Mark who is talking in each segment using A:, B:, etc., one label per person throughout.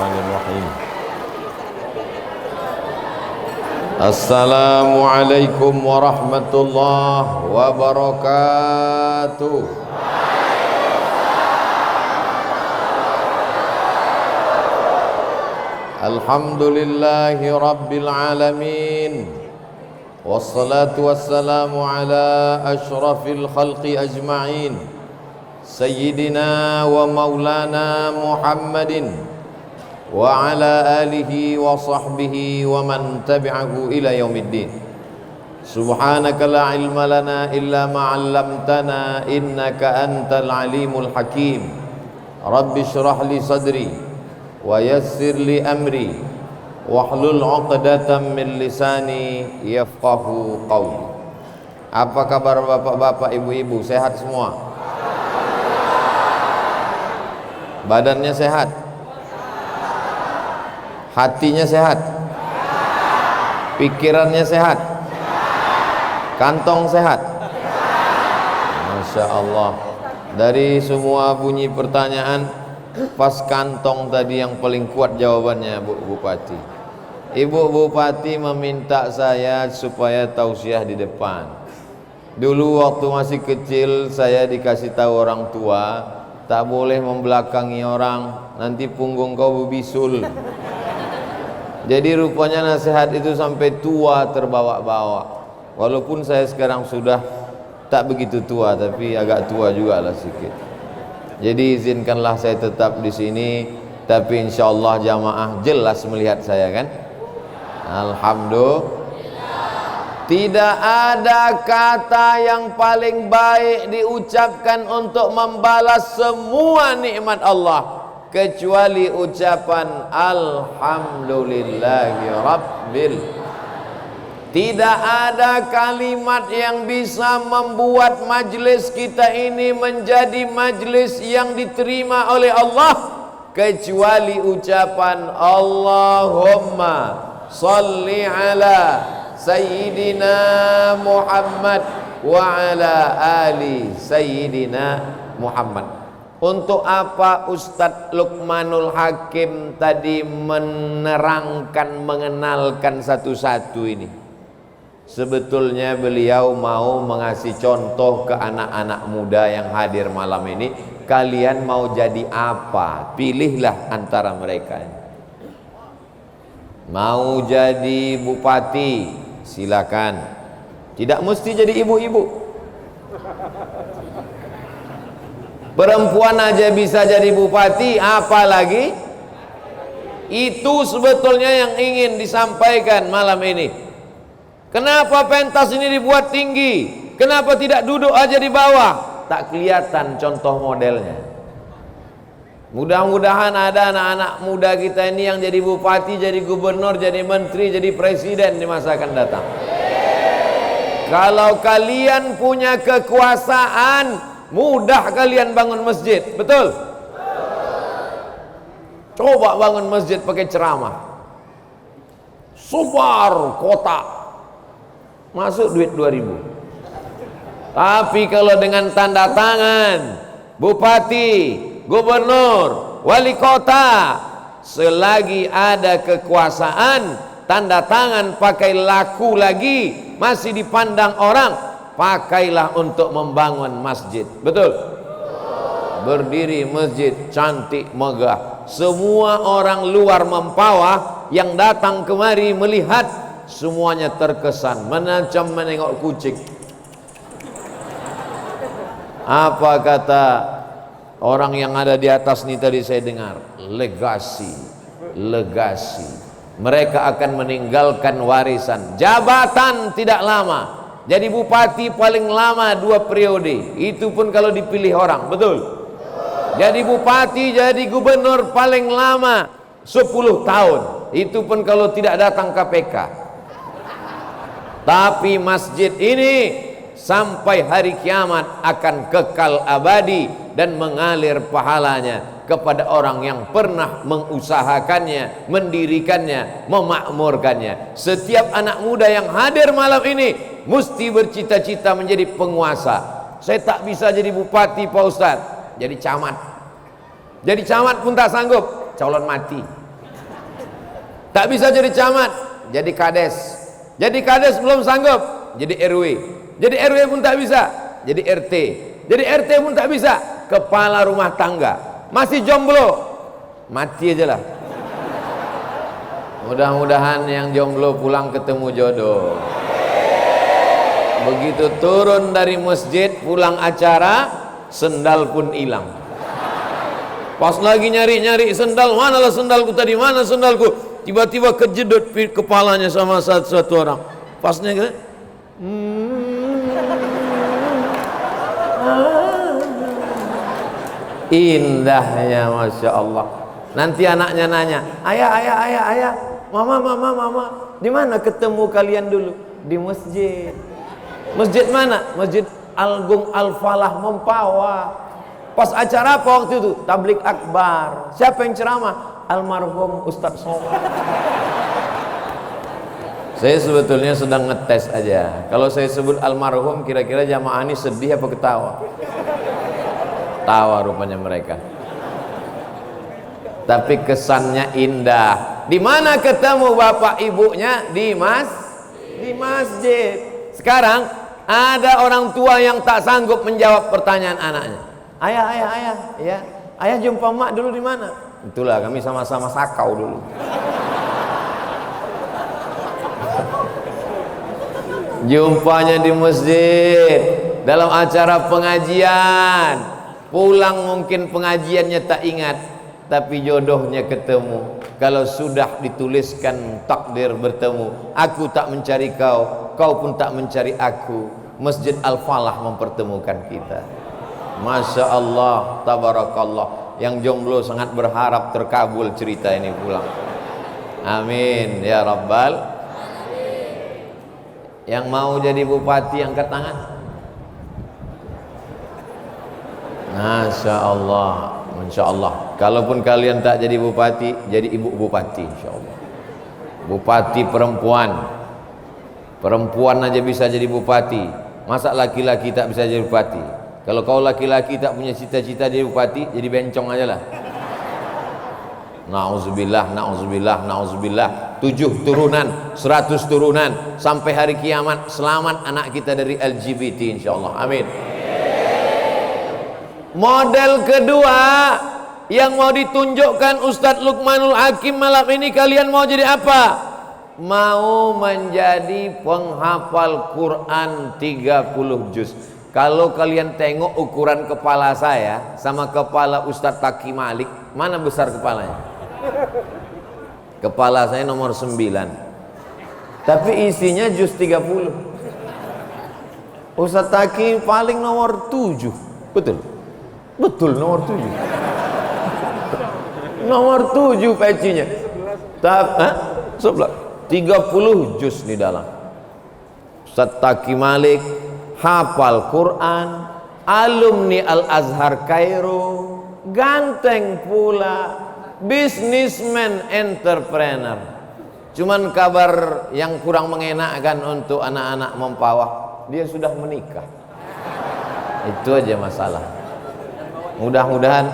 A: Bismillahirrahmanirrahim. Assalamualaikum warahmatullahi wabarakatuh. Alhamdulillahi rabbil alamin. Wassalatu wassalamu ala ashrafil khalqi ajma'in, Sayyidina wa maulana Muhammadin wa ala alihi wa sahbihi wa man tabi'ahu ila yaumiddin. Subhanaka la ilma lana illa ma 'allamtana innaka antal alimul hakim. Rabbi shrah li sadri wa yassir li amri wahlul 'uqdatam min lisani yafqahu qawli. Apa kabar bapak-bapak, ibu-ibu? Sehat semua? Badannya sehat? Hatinya sehat? Pikirannya sehat? Kantong sehat? Masya Allah. Dari semua bunyi pertanyaan, pas kantong tadi yang paling kuat jawabannya, Bu Bupati. Ibu Bupati meminta saya supaya tausiah di depan. Dulu waktu masih kecil saya dikasih tahu orang tua, tak boleh membelakangi orang, nanti punggung kau berbisul. Jadi rupanya nasihat itu sampai tua terbawa-bawa. Walaupun saya sekarang sudah tak begitu tua, tapi agak tua juga lah sedikit. Jadi izinkanlah saya tetap di sini, tapi insya Allah jamaah jelas melihat saya kan? Alhamdulillah. Tidak ada kata yang paling baik diucapkan untuk membalas semua nikmat Allah kecuali ucapan Alhamdulillahi Rabbil. Tidak ada kalimat yang bisa membuat majlis kita ini menjadi majlis yang diterima oleh Allah kecuali ucapan Allahumma salli ala Sayyidina Muhammad wa ala ali Sayyidina Muhammad. Untuk apa Ustadz Luqmanul Hakim tadi menerangkan, mengenalkan satu-satu ini? Sebetulnya beliau mau mengasih contoh ke anak-anak muda yang hadir malam ini. Kalian mau jadi apa? Pilihlah antara mereka. Mau jadi bupati, silakan. Tidak mesti jadi ibu-ibu. Perempuan aja bisa jadi bupati, apalagi itu sebetulnya yang ingin disampaikan malam ini. Kenapa pentas ini dibuat tinggi? Kenapa tidak duduk aja di bawah? Tak kelihatan contoh modelnya. Mudah-mudahan ada anak-anak muda kita ini yang jadi bupati, jadi gubernur, jadi menteri, jadi presiden di masa akan datang. Kalau kalian punya kekuasaan, mudah kalian bangun masjid, betul? Coba bangun masjid pakai ceramah, subar kota, masuk duit 2.000. Tapi kalau dengan tanda tangan bupati, gubernur, wali kota, selagi ada kekuasaan, tanda tangan pakai laku lagi, masih dipandang orang, pakailah untuk membangun masjid, betul? Berdiri masjid cantik megah, semua orang luar mempawah yang datang kemari melihat, semuanya terkesan macam menengok kucing. Apa kata orang yang ada di atas ini tadi saya dengar? Legasi, legasi. Mereka akan meninggalkan warisan. Jabatan tidak lama. Jadi bupati paling lama 2 periode. Itu pun kalau dipilih orang, betul? Jadi bupati, jadi gubernur paling lama 10 tahun. Itu pun kalau tidak datang KPK. Tapi masjid ini sampai hari kiamat akan kekal abadi dan mengalir pahalanya kepada orang yang pernah mengusahakannya, mendirikannya, memakmurkannya. Setiap anak muda yang hadir malam ini mesti bercita-cita menjadi penguasa. Saya tak bisa jadi bupati Pak Ustadz, jadi camat. Jadi camat pun tak sanggup, calon mati. Tak bisa jadi camat, jadi kades. Jadi kades belum sanggup, jadi RW. Jadi RW pun tak bisa, jadi RT. Jadi RT pun tak bisa, kepala rumah tangga. Masih jomblo, mati aja lah. Mudah-mudahan yang jomblo pulang ketemu jodoh. Begitu turun dari masjid, pulang acara, sendal pun hilang. Pas lagi nyari-nyari sendal, manalah sendalku tadi, mana sendalku? Tiba-tiba kejedot kepalanya sama satu orang. Pasnya kan? Indahnya, masya Allah. Nanti anaknya nanya, ayah, mama, di mana ketemu kalian dulu? Di masjid. Masjid mana? Masjid Agung Al-Falah Mempawah. Pas acara apa waktu itu? Tablik akbar. Siapa yang ceramah? Almarhum Ustadz Somad. Saya sebetulnya sedang ngetes aja. Kalau saya sebut almarhum, kira-kira jamaah ini sedih apa ketawa? Tawa rupanya mereka. Tapi kesannya indah. Di mana ketemu bapak ibunya? Di masjid. Sekarang ada orang tua yang tak sanggup menjawab pertanyaan anaknya. Ayah, ya. Ayah jumpa mak dulu di mana? Itulah kami sama-sama sakau dulu. Jumpanya di masjid dalam acara pengajian. Pulang mungkin pengajiannya tak ingat, tapi jodohnya ketemu. Kalau sudah dituliskan takdir bertemu, aku tak mencari kau, kau pun tak mencari aku. Masjid Al-Falah mempertemukan kita. Masya Allah, tabarakallah. Yang jomblo sangat berharap terkabul cerita ini pulang. Amin ya Rabbal. Yang mau jadi bupati angkat tangan. Masya Allah, Masya Allah. Kalaupun kalian tak jadi bupati, jadi ibu bupati insya Allah. Bupati perempuan. Perempuan aja bisa jadi bupati. Masa laki-laki tak bisa jadi bupati? Kalau kau laki-laki tak punya cita-cita jadi bupati, jadi bencong aja lah. Na'udzubillah, na'udzubillah, na'udzubillah. 7 turunan, 100 turunan, sampai hari kiamat. Selamat anak kita dari LGBT insyaallah. Amin. Model kedua yang mau ditunjukkan Ustadz Luqmanul Hakim malam ini, kalian mau jadi apa? Mau menjadi penghafal Quran 30 juz. Kalau kalian tengok ukuran kepala saya sama kepala Ustadz Taki Malik, mana besar kepalanya? Kepala saya nomor 9, tapi isinya juz 30. Ustadz Taki paling nomor 7. Betul? Betul nomor 7. Nomor 7 pecinya. 30 juz di dalam. Ustadz Taki Malik hafal Quran, alumni Al-Azhar Kairo, ganteng pula, businessman, entrepreneur. Cuman kabar yang kurang mengenakkan untuk anak-anak Mempawah, dia sudah menikah. Itu aja masalah. Mudah-mudahan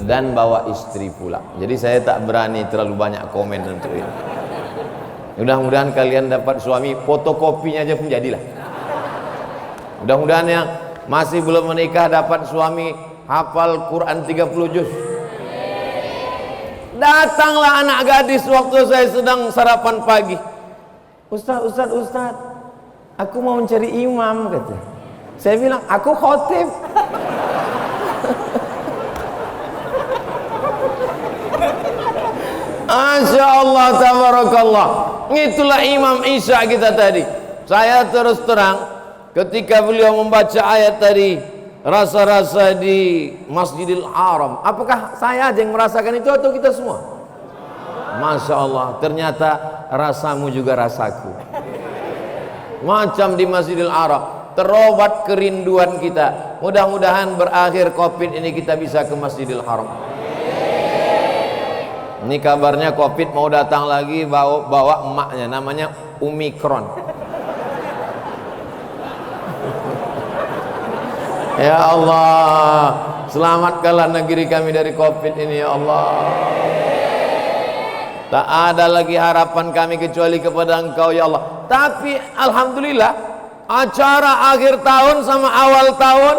A: dan bawa istri pula. Jadi saya tak berani terlalu banyak komen untuk ini. Mudah-mudahan kalian dapat suami, fotokopinya aja pun jadilah. Mudah-mudahan yang masih belum menikah dapat suami hafal Quran 30 juz. Datanglah anak gadis waktu saya sedang sarapan pagi. Ustaz, aku mau mencari imam, kata. Saya bilang, aku khotib. Masya Allah, tabarakallah. Itulah Imam Isya kita tadi. Saya terus terang, ketika beliau membaca ayat tadi, rasa-rasa di Masjidil Haram, apakah saya aja yang merasakan itu atau kita semua? Masya Allah, ternyata rasamu juga rasaku. Macam di Masjidil Haram, terobat kerinduan kita. Mudah-mudahan berakhir Covid ini kita bisa ke Masjidil Haram. Ini kabarnya Covid mau datang lagi, bawa emaknya, namanya Omikron. Ya Allah, selamatkanlah negeri kami dari Covid ini ya Allah. Tak ada lagi harapan kami kecuali kepada Engkau ya Allah. Tapi alhamdulillah, acara akhir tahun sama awal tahun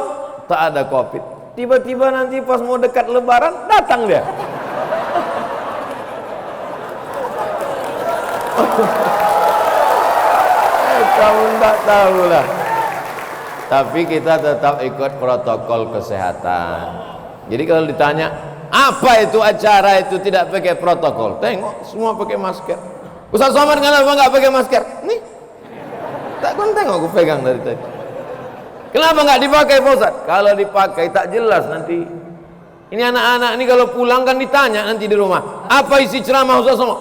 A: tak ada Covid. Tiba-tiba nanti pas mau dekat lebaran datang dia. Kamu tak tahu lah. Tapi kita tetap ikut protokol kesehatan. Jadi kalau ditanya apa itu acara itu tidak pakai protokol, tengok semua pakai masker. Ustaz Somad kenapa nggak pakai masker? Nih, tak kon tengok aku pegang dari tadi. Kenapa nggak dipakai Pak Ustaz? Kalau dipakai tak jelas nanti. Ini anak-anak ini kalau pulang kan ditanya nanti di rumah, apa isi ceramah Ustaz Somad?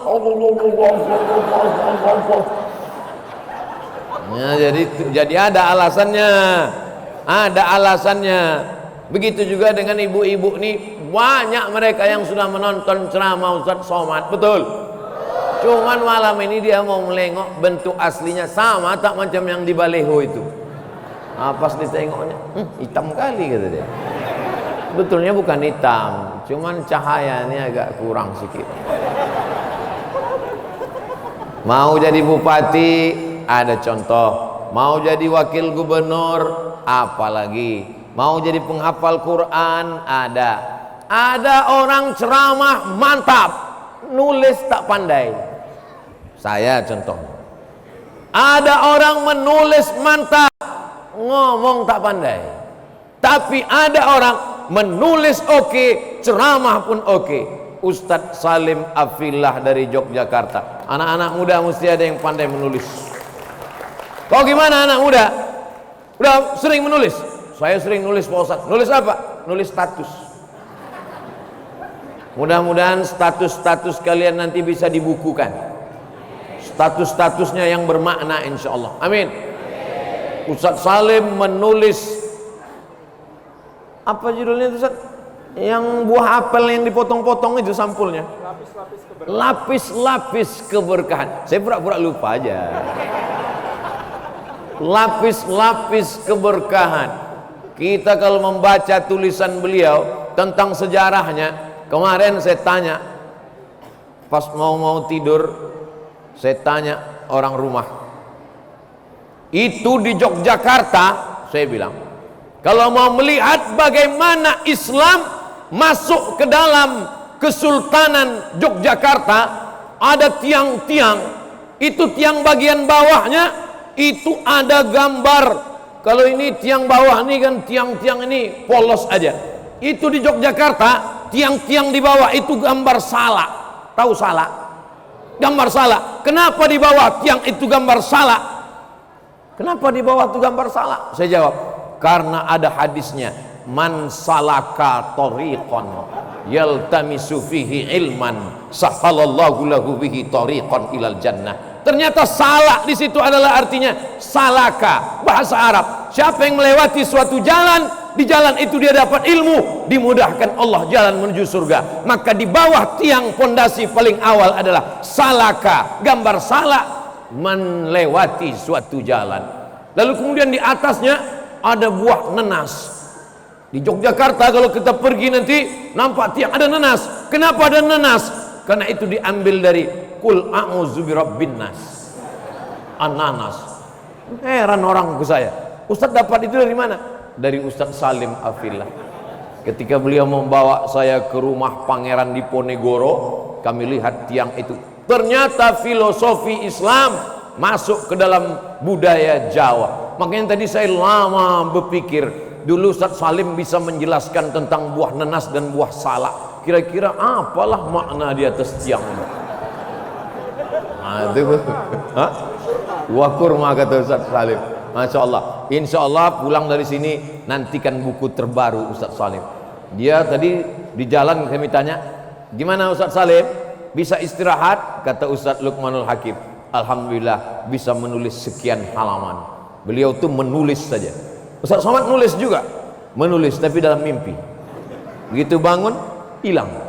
A: Ya, jadi ada alasannya. Begitu juga dengan ibu-ibu nih, banyak mereka yang sudah menonton ceramah Ustaz Somad, betul. Cuman malam ini dia mau melengok bentuk aslinya sama tak macam yang di baleho itu. Pas ditengoknya, hitam kali kata dia. Betulnya bukan hitam, cuman cahayanya agak kurang sedikit. Mau jadi bupati ada contoh, mau jadi wakil gubernur apalagi, mau jadi penghafal Quran ada orang ceramah mantap, nulis tak pandai. Saya contoh, ada orang menulis mantap, ngomong tak pandai. Tapi ada orang menulis oke, ceramah pun oke. Ustadz Salim Afillah dari Yogyakarta. Anak-anak muda mesti ada yang pandai menulis. Kau gimana anak muda? Udah sering menulis? Saya sering nulis Pak Ustadz. Nulis apa? Nulis status. Mudah-mudahan status-status kalian nanti bisa dibukukan. Status-statusnya yang bermakna insya Allah. Amin. Ustadz Salim menulis, apa judulnya Ustadz? Yang buah apel yang dipotong-potong itu sampulnya. Lapis-lapis keberkahan. Saya pura-pura lupa aja. Lapis-lapis keberkahan. Kita kalau membaca tulisan beliau tentang sejarahnya, kemarin saya tanya pas mau tidur, saya tanya orang rumah itu di Yogyakarta, saya bilang kalau mau melihat bagaimana Islam masuk ke dalam Kesultanan Yogyakarta, ada tiang-tiang, itu tiang bagian bawahnya itu ada gambar. Kalau ini tiang bawah ini kan tiang-tiang ini polos aja. Itu di Yogyakarta tiang-tiang di bawah itu gambar salak. Tahu salak? Gambar salak. Kenapa di bawah tiang itu gambar salak? Kenapa di bawah itu gambar salak? Saya jawab, karena ada hadisnya, man salaka tariqan yaltamisu fihi ilman sahalallahu lahu bihi tariqan ilal jannah. Ternyata salak di situ adalah artinya salaka, bahasa Arab. Siapa yang melewati suatu jalan, di jalan itu dia dapat ilmu, dimudahkan Allah jalan menuju surga. Maka di bawah tiang pondasi paling awal adalah salaka, gambar salak, melewati suatu jalan. Lalu kemudian di atasnya ada buah nenas. Di Yogyakarta kalau kita pergi nanti nampak tiang ada nenas. Kenapa ada nenas? Karena itu diambil dari Qul a'udzu birabbin nas. Ananas. Heran orang ke saya, Ustaz dapat itu dari mana? Dari Ustaz Salim Afillah. Ketika beliau membawa saya ke rumah pangeran di Ponegoro, kami lihat tiang itu. Ternyata filosofi Islam masuk ke dalam budaya Jawa. Makanya tadi saya lama berpikir, dulu Ustaz Salim bisa menjelaskan tentang buah nenas dan buah salak. Kira-kira apalah makna di atas tiang ini? Itu buah kurma kata Ustaz Salim. Masya Allah. Insya Allah pulang dari sini nantikan buku terbaru Ustaz Salim. Dia tadi di jalan kami tanya, gimana Ustaz Salim? Bisa istirahat? Kata Ustaz Luqmanul Hakim, alhamdulillah bisa menulis sekian halaman. Beliau tuh menulis saja. Ustaz Somad nulis juga, menulis tapi dalam mimpi. Begitu bangun hilang.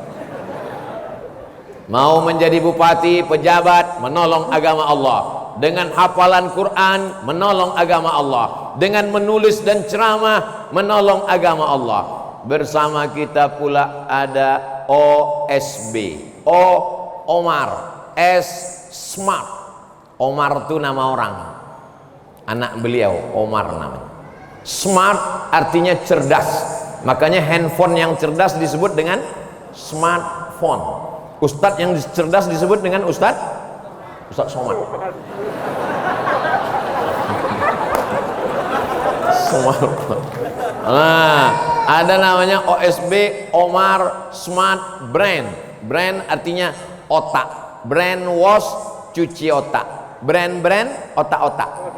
A: Mau menjadi bupati, pejabat, menolong agama Allah. Dengan hafalan Quran, menolong agama Allah. Dengan menulis dan ceramah, menolong agama Allah. Bersama kita pula ada OSB, Omar, S Smart. Omar itu nama orang, anak beliau Omar namanya. Smart artinya cerdas, makanya handphone yang cerdas disebut dengan smartphone. Ustadz yang cerdas disebut dengan Ustadz Somad. Nah, ada namanya OSB, Omar Smart Brain. Brain artinya otak. Brain wash, cuci otak. Brain otak-otak.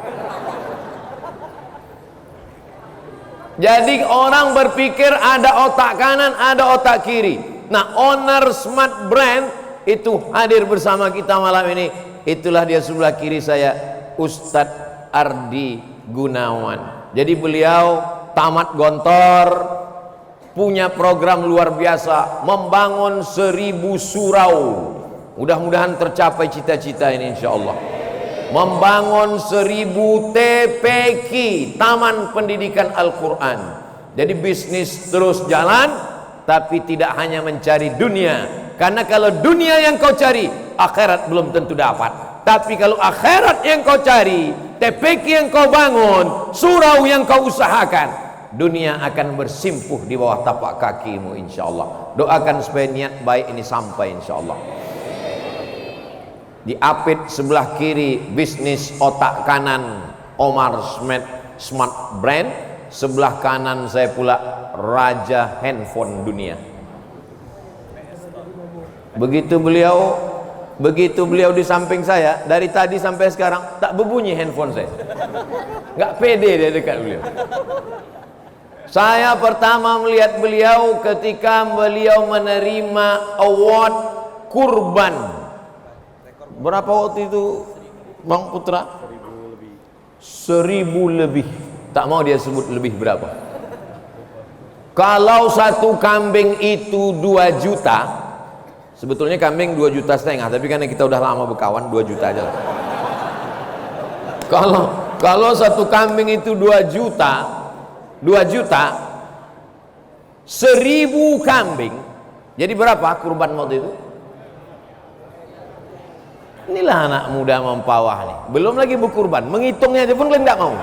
A: Jadi orang berpikir ada otak kanan, ada otak kiri. Nah, owner Smart Brain itu hadir bersama kita malam ini. Itulah dia sebelah kiri saya, Ustadz Ardi Gunawan. Jadi beliau tamat Gontor, punya program luar biasa, membangun 1000 surau. Mudah-mudahan tercapai cita-cita ini insya Allah. Membangun 1000 TPQ, Taman Pendidikan Al-Quran. Jadi bisnis terus jalan, tapi tidak hanya mencari dunia. Karena kalau dunia yang kau cari, akhirat belum tentu dapat. Tapi kalau akhirat yang kau cari, TPQ yang kau bangun, surau yang kau usahakan, dunia akan bersimpuh di bawah tapak kakimu insya Allah. Doakan supaya niat baik ini sampai insya Allah. Di apit sebelah kiri bisnis otak kanan Omar Smart Brain, sebelah kanan saya pula raja handphone dunia. Begitu beliau di samping saya, dari tadi sampai sekarang tak berbunyi handphone saya. Nggak pede dia dekat beliau. Saya pertama melihat beliau ketika beliau menerima award kurban. Berapa waktu itu Bang Putra? 1000 lebih. Tak mau dia sebut lebih berapa. Kalau satu kambing itu 2 juta, sebetulnya kambing 2,5 juta, tapi karena kita udah lama berkawan 2 juta aja lah. Kalau satu kambing itu 2 juta, 1000 kambing, jadi berapa kurban waktu itu? Inilah anak muda mempawah nih, belum lagi berkurban, menghitungnya aja pun kalian tidak mau.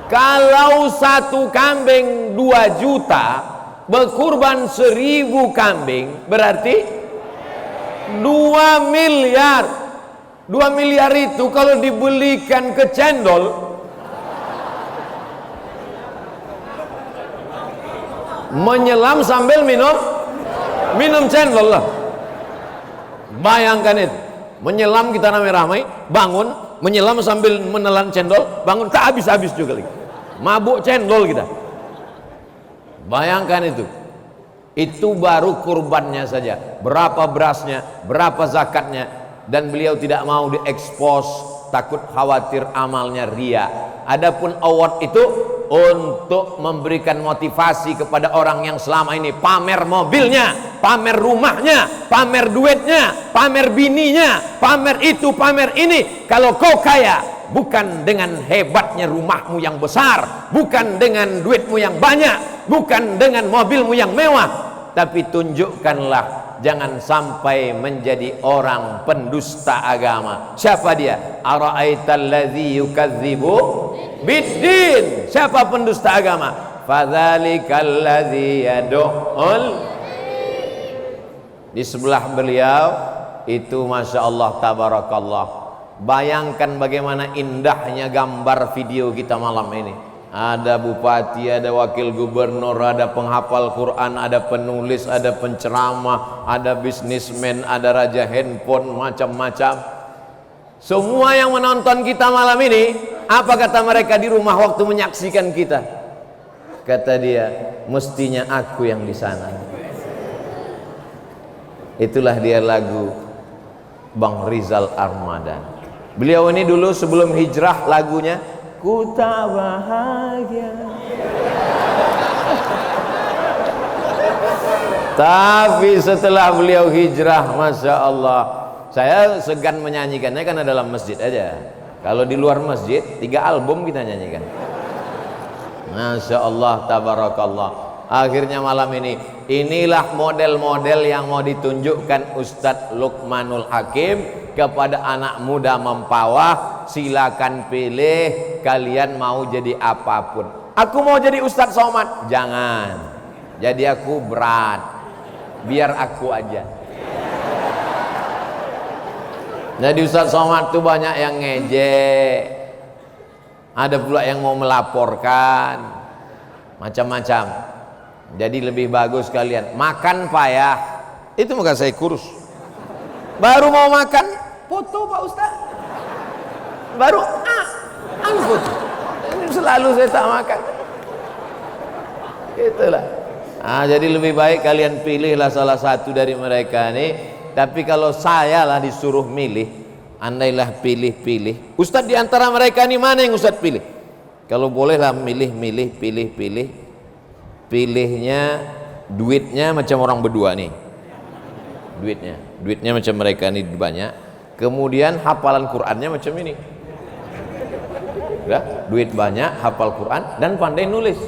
A: Kalau satu kambing 2 juta, berkurban 1000 kambing, berarti 2 miliar. 2 miliar itu kalau dibelikan ke cendol, menyelam sambil minum cendol lah. Bayangkan itu, menyelam kita ramai-ramai, bangun, menyelam sambil menelan cendol, bangun tak habis-habis juga lagi, mabuk cendol kita. Bayangkan itu baru kurbannya saja, berapa berasnya, berapa zakatnya. Dan beliau tidak mau diekspos, takut khawatir amalnya ria. Adapun award itu untuk memberikan motivasi kepada orang yang selama ini pamer mobilnya, pamer rumahnya, pamer duitnya, pamer bininya, pamer itu, pamer ini. Kalau kau kaya, bukan dengan hebatnya rumahmu yang besar, bukan dengan duitmu yang banyak, bukan dengan mobilmu yang mewah, tapi tunjukkanlah, jangan sampai menjadi orang pendusta agama. Siapa dia? Ara'aital ladzi yukadzibu biddin. Siapa pendusta agama? Fadzalikal ladzi yad'ul. Di sebelah beliau itu masya Allah tabarakallah. Bayangkan bagaimana indahnya gambar video kita malam ini. Ada bupati, ada wakil gubernur, ada penghafal Quran, ada penulis, ada penceramah, ada bisnismen, ada raja handphone, macam-macam. Semua yang menonton kita malam ini, apa kata mereka di rumah waktu menyaksikan kita? Kata dia, mestinya aku yang di sana. Itulah dia lagu Bang Rizal Armadan. Beliau ini dulu sebelum hijrah lagunya, ku tak bahagia. Tapi setelah beliau hijrah, masya Allah, saya segan menyanyikannya karena dalam masjid aja. Kalau di luar masjid 3 album kita nyanyikan. Masya Allah tabarakallah. Akhirnya malam ini Inilah model-model yang mau ditunjukkan Ustadz Luqmanul Hakim kepada anak muda Mempawah. Silakan pilih, kalian mau jadi apapun. Aku mau jadi Ustadz Somad, jangan. Jadi aku berat, biar aku aja. Jadi Ustadz Somad tuh banyak yang ngejek, ada pula yang mau melaporkan, macam-macam. Jadi lebih bagus kalian makan payah. Itu maka saya kurus. Baru mau makan, foto Pak Ustadz. Baru foto. Ini selalu saya tak makan. Itulah. Jadi lebih baik kalian pilihlah salah satu dari mereka ini. Tapi kalau saya lah disuruh milih, andailah pilih-pilih, Ustadz di antara mereka ini mana yang Ustadz pilih? Kalau bolehlah milih-milih, pilih-pilih, pilihnya duitnya macam orang berdua nih, duitnya macam mereka ini banyak. Kemudian hafalan Qurannya macam ini, ya, duit banyak, hafal Quran dan pandai nulis.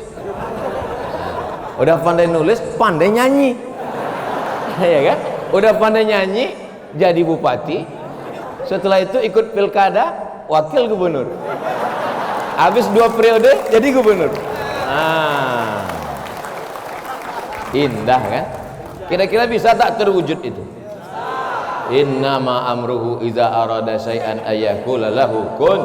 A: Udah pandai nulis, pandai nyanyi, ya kan? Udah pandai nyanyi, jadi bupati. Setelah itu ikut pilkada, wakil gubernur. Habis 2 periode, jadi gubernur. Indah kan? Kira-kira bisa tak terwujud itu? Innama amruhu iza arada syai'an ayyakula lahu kun.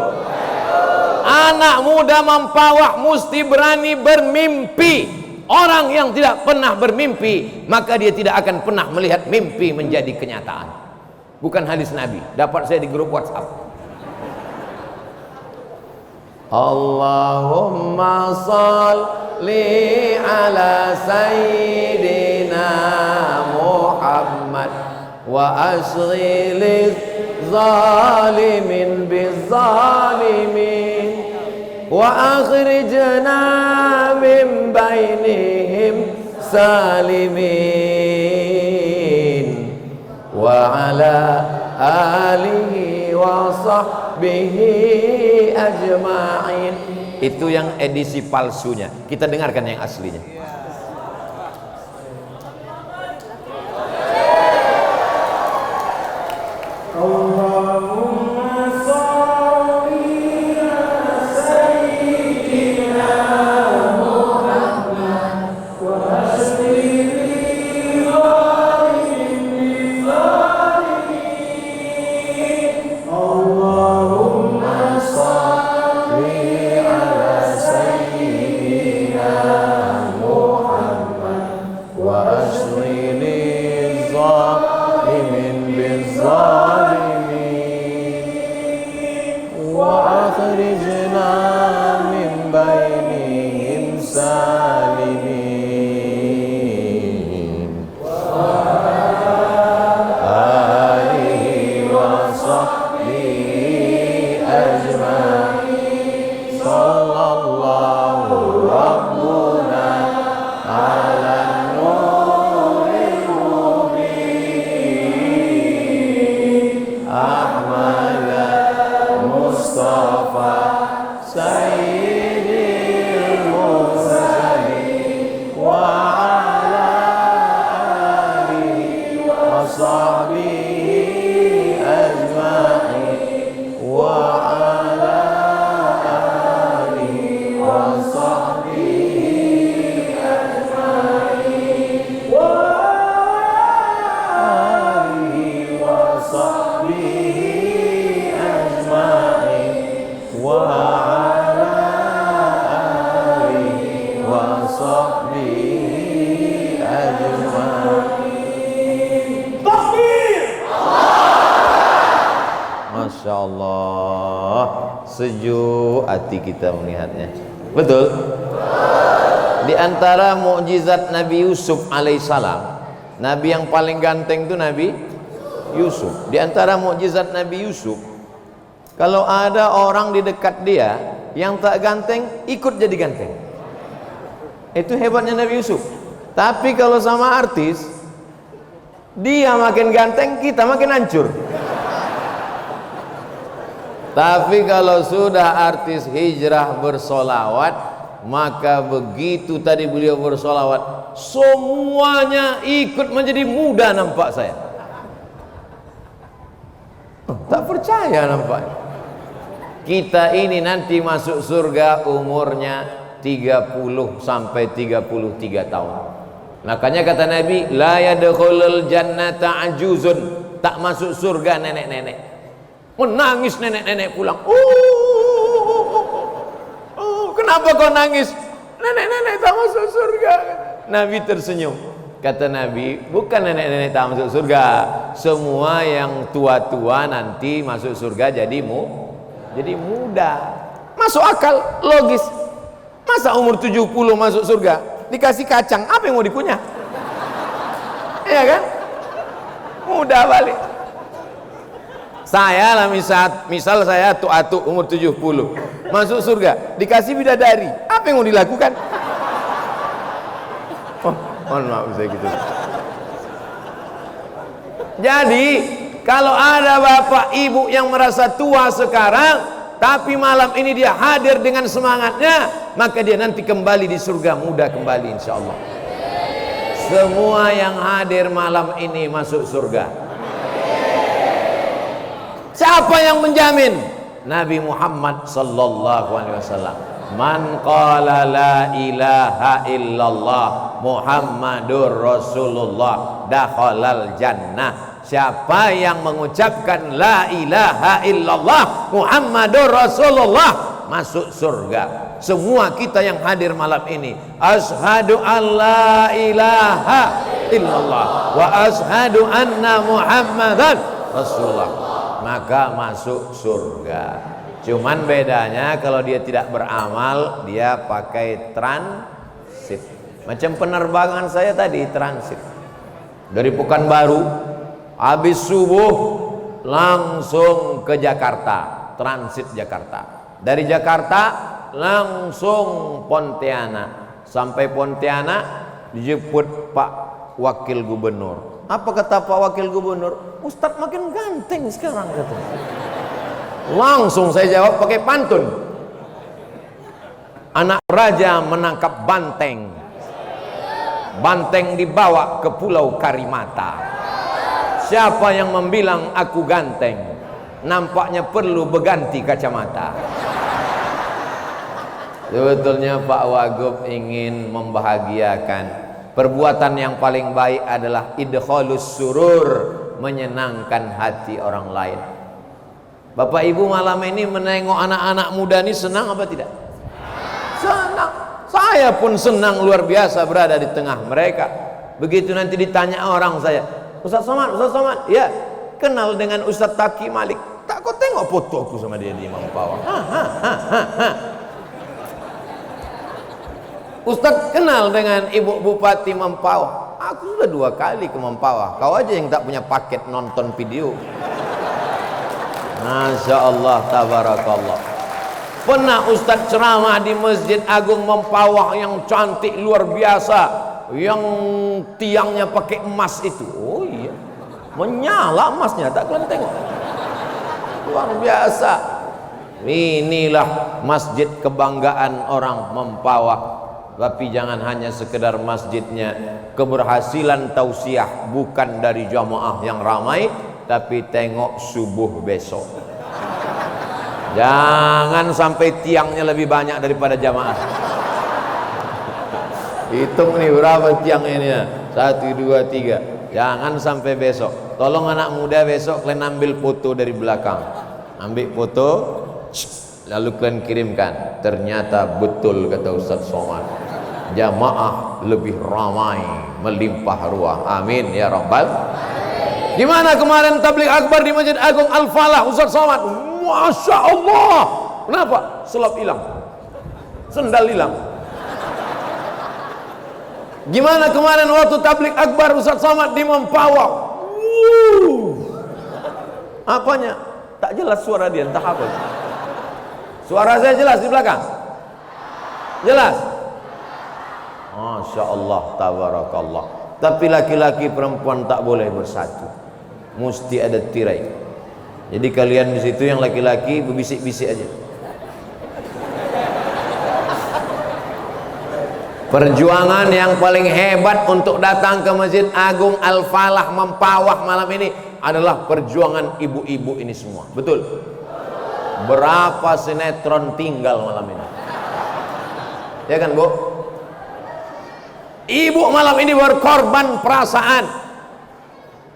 A: Anak muda Mempawah mesti berani bermimpi. Orang yang tidak pernah bermimpi, maka dia tidak akan pernah melihat mimpi menjadi kenyataan. Bukan hadis Nabi, dapat saya di grup WhatsApp. Allahumma salli ala sayyidina Muhammad wa asghil zalimin bizzalimin wa akhrijna min bainihim salimin wa ala alihi wa sahbihi ajma'in. Itu yang edisi palsunya. Kita dengarkan yang aslinya. Masya Allah, sejuk hati kita melihatnya. Betul? Di antara mukjizat Nabi Yusuf alaihissalam, Nabi yang paling ganteng itu Nabi Yusuf. Di antara mukjizat Nabi Yusuf, kalau ada orang di dekat dia yang tak ganteng, ikut jadi ganteng. Itu hebatnya Nabi Yusuf. Tapi kalau sama artis, dia makin ganteng, kita makin hancur. Tapi kalau sudah artis hijrah bersolawat, Maka begitu tadi beliau bersolawat, semuanya ikut menjadi muda nampak saya. Tak percaya nampaknya. Kita ini nanti masuk surga umurnya 30 sampai 33 tahun. Makanya kata Nabi, la yadkhulul jannata ajuzun, tak masuk surga nenek-nenek. Menangis nenek-nenek pulang. Kenapa kau nangis? Nenek-nenek tak masuk surga. Nabi tersenyum. Kata Nabi, bukan nenek-nenek tak masuk surga, semua yang tua-tua nanti masuk surga jadi muda. Masuk akal, logis. Masa umur 70 masuk surga dikasih kacang, apa yang mau dikunyah? Iya kan? Muda balik. Saya lah misal saya atu-atu umur 70 masuk surga dikasih bidadari, apa yang mau dilakukan? Mohon maaf saya gitu. Jadi kalau ada bapak ibu yang merasa tua sekarang tapi malam ini dia hadir dengan semangatnya, maka dia nanti kembali di surga muda kembali insyaallah. Semua yang hadir malam ini masuk surga. Siapa yang menjamin? Nabi Muhammad sallallahu alaihi wasallam. Man qala la ilaha illallah Muhammadur Rasulullah dakhalal jannah. Siapa yang mengucapkan la ilaha illallah Muhammadur Rasulullah masuk surga. Semua kita yang hadir malam ini, asyhadu alla ilaha illallah wa asyhadu anna Muhammadan Rasulullah, maka masuk surga. Cuman bedanya kalau dia tidak beramal, dia pakai transit. Macam penerbangan saya tadi transit. Dari Pekanbaru, habis subuh langsung ke Jakarta, transit Jakarta. Dari Jakarta langsung Pontianak. Sampai Pontianak dijemput Pak Wakil Gubernur. Apa kata Pak Wakil Gubernur? Ustadz makin ganteng sekarang katanya. Langsung saya jawab pakai pantun. Anak raja menangkap banteng, banteng dibawa ke Pulau Karimata. Siapa yang membilang aku ganteng, nampaknya perlu berganti kacamata. Sebetulnya Pak Wagub ingin membahagiakan. Perbuatan yang paling baik adalah idkhalus surur, menyenangkan hati orang lain. Bapak Ibu malam ini menengok anak-anak muda ini senang apa tidak? Senang. Saya pun senang luar biasa berada di tengah mereka. Begitu nanti ditanya orang saya, Ustaz Somad, ya kenal dengan Ustaz Taki Malik. Tak kau tengok foto aku sama dia di Mampawah. Ustaz kenal dengan Ibu Bupati Mampawah. Aku sudah 2 kali ke Mampawah. Kau aja yang tak punya paket nonton video. Masya Allah, tabarakallah. Pernah Ustaz ceramah di Masjid Agung Mampawah yang cantik luar biasa, yang tiangnya pakai emas itu. Oh iya, menyala emasnya, tak kalian tengok, luar biasa. Inilah masjid kebanggaan orang Mampawah. Tapi jangan hanya sekedar masjidnya. Keberhasilan tausiah bukan dari jamaah yang ramai, tapi tengok subuh besok. Jangan sampai tiangnya lebih banyak daripada jamaah. Hitung nih berapa tiang ini ya? 1, 2, 3. Jangan sampai besok. Tolong anak muda besok kalian ambil foto dari belakang. Ambil foto, lalu kalian kirimkan. Ternyata betul kata Ustaz Somad, jamaah lebih ramai, melimpah ruah. Amin ya rabbal. Gimana kemarin tabligh akbar di Masjid Agung Al-Falah Ustaz Somad? Masya Allah. Kenapa? Selop hilang, sendal hilang. Gimana kemarin waktu tabligh akbar Ustaz Somad di Mampawah? Apanya? Tak jelas suara dia, entah apa. Suara saya jelas di belakang? Jelas? Masya Allah, tabarakallah. Tapi laki-laki perempuan tak boleh bersatu, mesti ada tirai. Jadi kalian di situ yang laki-laki berbisik-bisik aja. Perjuangan yang paling hebat untuk datang ke Masjid Agung Al-Falah Mempawah malam ini adalah perjuangan ibu-ibu ini semua. Betul? Berapa sinetron tinggal malam ini? Ya kan, Bu? Ibu malam ini berkorban perasaan.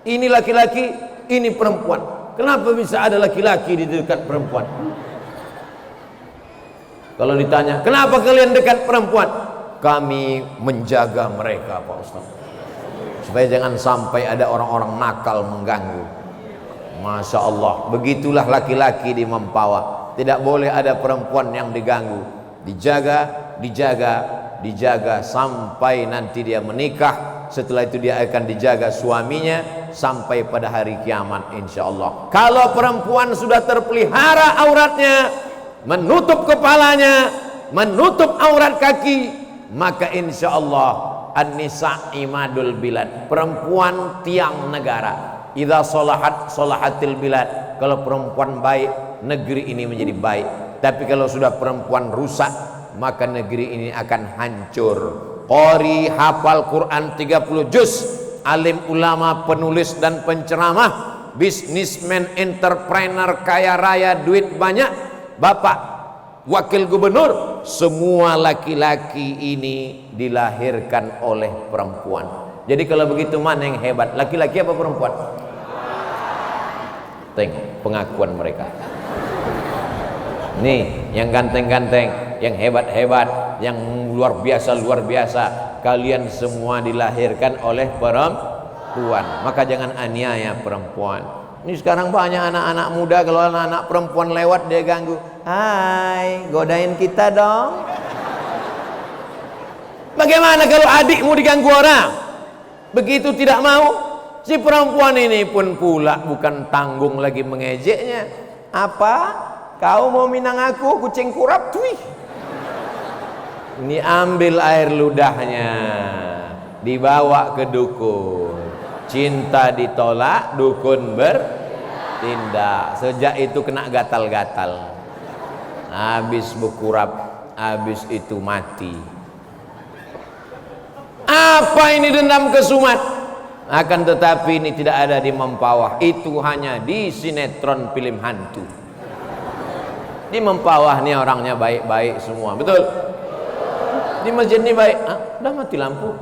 A: Ini laki-laki, ini perempuan. Kenapa bisa ada laki-laki di dekat perempuan? Kalau ditanya, kenapa kalian dekat perempuan? Kami menjaga mereka, Pak Ustaz, supaya jangan sampai ada orang-orang nakal mengganggu. Masya Allah, begitulah laki-laki di Mempawah. Tidak boleh ada perempuan yang diganggu. Dijaga, dijaga, dijaga sampai nanti dia menikah. Setelah itu dia akan dijaga suaminya sampai pada hari kiamat, insya Allah. Kalau perempuan sudah terpelihara auratnya, menutup kepalanya, menutup aurat kaki, maka insya Allah an-nisa imadul bilad, perempuan tiang negara. Idza sholahat sholahatil bilad, kalau perempuan baik negeri ini menjadi baik. Tapi kalau sudah perempuan rusak, maka negeri ini akan hancur. Qori hafal Quran 30 juz, alim ulama, penulis dan penceramah, bisnismen, entrepreneur, kaya raya, duit banyak, bapak wakil gubernur, semua laki-laki ini dilahirkan oleh perempuan. Jadi kalau begitu mana yang hebat, laki-laki apa perempuan? Tengok pengakuan mereka. Nih yang ganteng-ganteng, yang hebat-hebat, yang luar biasa, kalian semua dilahirkan oleh perempuan. Maka jangan aniaya perempuan. Ini sekarang banyak anak-anak muda, kalau anak-anak perempuan lewat dia ganggu. Hai, godain kita dong. Bagaimana kalau adikmu diganggu orang? Begitu tidak mau, si perempuan ini pun pula bukan tanggung lagi mengejeknya. Apa? Kau mau minang aku, kucing kurap, tuih. Ini ambil air ludahnya, dibawa ke dukun. Cinta ditolak, dukun bertindak. Sejak itu kena gatal-gatal. Habis berkurap, habis itu mati. Apa ini dendam kesumat? Akan tetapi ini tidak ada di Mempawah. Itu hanya di sinetron film hantu. Di Mempawah nih orangnya baik-baik semua, betul? Di masjid ini baik. Udah mati lampu.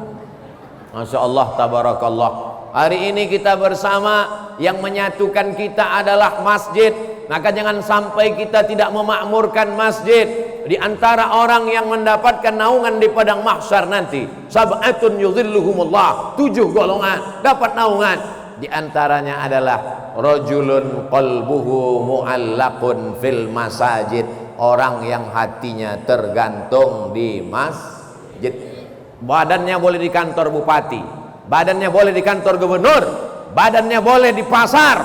A: Masya Allah, tabarakallah. Hari ini kita bersama, yang menyatukan kita adalah masjid. Maka jangan sampai kita tidak memakmurkan masjid. Di antara orang yang mendapatkan naungan di padang mahsyar nanti, sab'atun yudhilluhumullah, 7 golongan dapat naungan. Di antaranya adalah rajulun qalbuhu mu'allaqun fil masajid, orang yang hatinya tergantung di masjid. Badannya boleh di kantor bupati, badannya boleh di kantor gubernur, badannya boleh di pasar,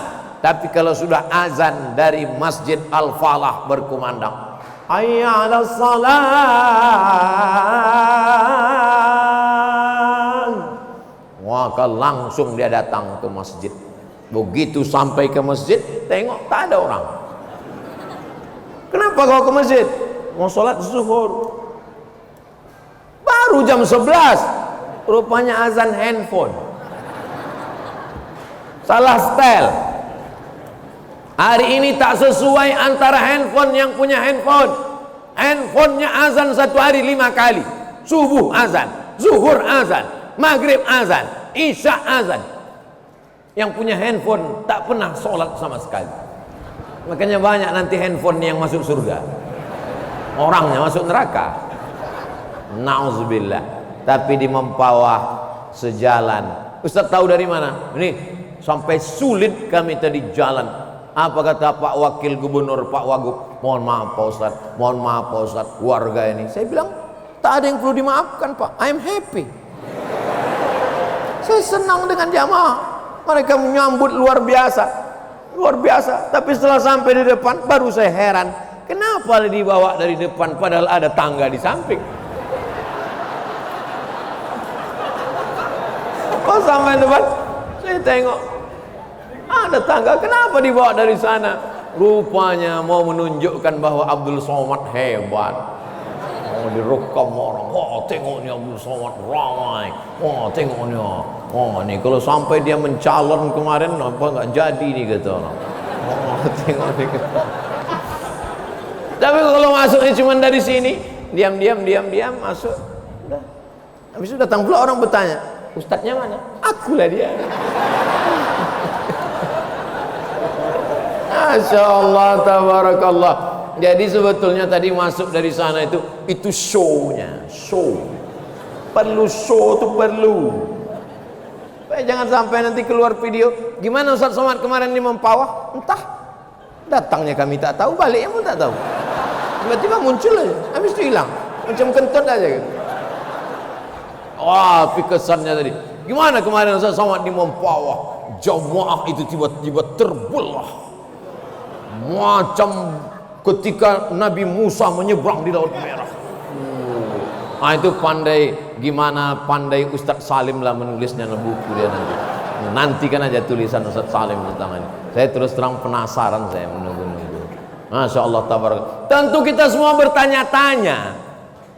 A: tapi kalau sudah azan dari Masjid Al-Falah berkumandang, hayya 'alas salat, maka langsung dia datang ke masjid. Begitu sampai ke masjid, tengok tak ada orang. Kenapa kau ke masjid? Mau sholat zuhur. Baru jam 11, rupanya azan handphone. Salah setel. Hari ini tak sesuai antara handphone yang punya handphone. Handphonenya azan satu hari 5 kali. Subuh azan, zuhur azan, maghrib azan, isya azan. Yang punya handphone tak pernah sholat sama sekali. Makanya banyak nanti handphone yang masuk surga, orangnya masuk neraka. Nauzubillah. Tapi di Mempawah sejalan. Ustaz tahu dari mana? Ini sampai sulit kami tadi jalan. Apa kata Pak Wakil Gubernur, Pak Wagub? Mohon maaf Pak Ustaz, mohon maaf Pak Ustaz, warga ini. Saya bilang tak ada yang perlu dimaafkan Pak. I am happy. Saya senang dengan jamaah. Mereka menyambut luar biasa, luar biasa. Tapi setelah sampai di depan, baru saya heran, kenapa dibawa dari depan padahal ada tangga di samping. Pas sampai depan, saya tengok ada tangga, kenapa dibawa dari sana? Rupanya mau menunjukkan bahwa Abdul Somad hebat. direkam orang. Wah, tengok ni Abdul Somad ramai. Wah, tengok ni. Wah, ni kalau sampai dia mencalon kemarin apa enggak jadi ni kata orang. Wah, tengok ni. Tapi kalau masuknya cuma dari sini, diam masuk. Udah. Habis itu datang pula orang bertanya, ustadznya mana? Akulah dia. Masya Allah, tabarakallah. Jadi sebetulnya tadi masuk dari sana itu show-nya, show. Perlu show tuh perlu. Jangan sampai nanti keluar video. Gimana Ustaz Somad kemarin di Mempawah? Entah. Datangnya kami tak tahu, baliknya pun tak tahu. Tiba-tiba muncul aja, habis itu hilang. Macam kentut aja gitu. Wah, kesannya tadi. Gimana kemarin Ustaz Somad di Mempawah? Jamaah itu tiba-tiba terbelah. Macam ketika Nabi Musa menyeberang di Laut Merah. Nah, itu gimana pandai Ustadz Salim lah menulisnya dalam buku dia nanti. Nantikan aja tulisan Ustadz Salim tentang ini. Saya terus terang penasaran, saya menunggu-nunggu. Masya Allah, tabarak. Tentu kita semua bertanya-tanya,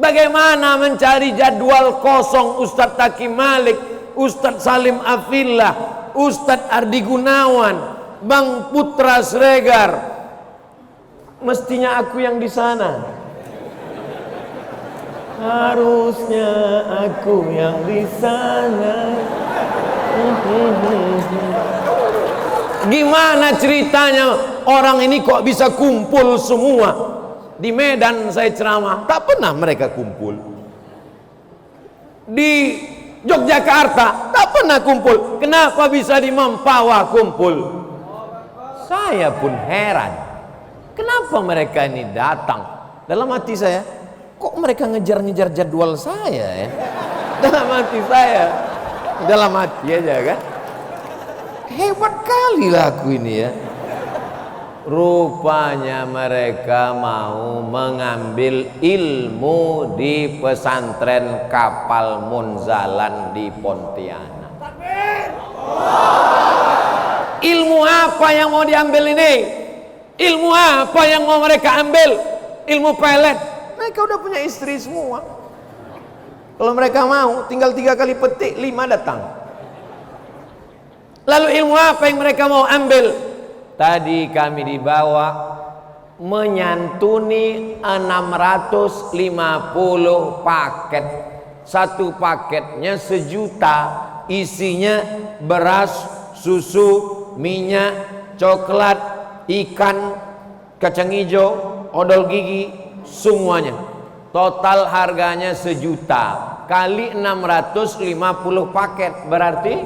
A: bagaimana mencari jadwal kosong Ustadz Taki Malik, Ustadz Salim Afillah, Ustadz Ardi Gunawan, Bang Putra Sregar. Mestinya aku yang di sana. Harusnya aku yang di sana. Gimana ceritanya orang ini kok bisa kumpul semua? Di Medan saya ceramah, tak pernah mereka kumpul. Di Yogyakarta tak pernah kumpul. Kenapa bisa di Mempawah kumpul? Saya pun heran. Kenapa mereka ini datang? Dalam hati saya, kok mereka ngejar-ngejar jadwal saya ya? Dalam hati saya, dalam hati aja kan? Hebat kali lah aku ini ya. Rupanya mereka mau mengambil ilmu di pesantren Kapal Munzalan di Pontianak. Ilmu apa yang mau diambil ini? Ilmu apa yang mau mereka ambil? Ilmu pelet. Mereka udah punya istri semua. Kalau mereka mau, tinggal 3 kali petik, 5 datang. Lalu ilmu apa yang mereka mau ambil? Tadi kami dibawa menyantuni 650 paket. Satu paketnya 1 juta. Isinya beras, susu, minyak, coklat, ikan, kacang hijau, odol gigi, semuanya. Total harganya 1 juta kali 650 paket, berarti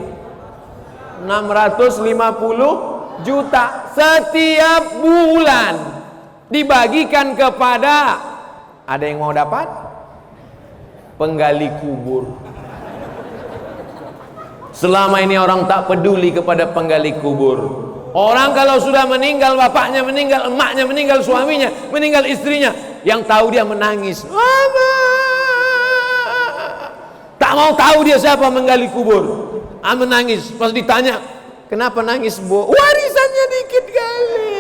A: 650 juta setiap bulan dibagikan kepada, ada yang mau dapat? Penggali kubur. Selama ini orang tak peduli kepada penggali kubur. Orang kalau sudah meninggal, bapaknya meninggal, emaknya meninggal, suaminya meninggal, istrinya, yang tahu dia menangis. Tak mau tahu dia siapa menggali kubur. Menangis. Pas ditanya, kenapa nangis, Bu? Warisannya dikit kali.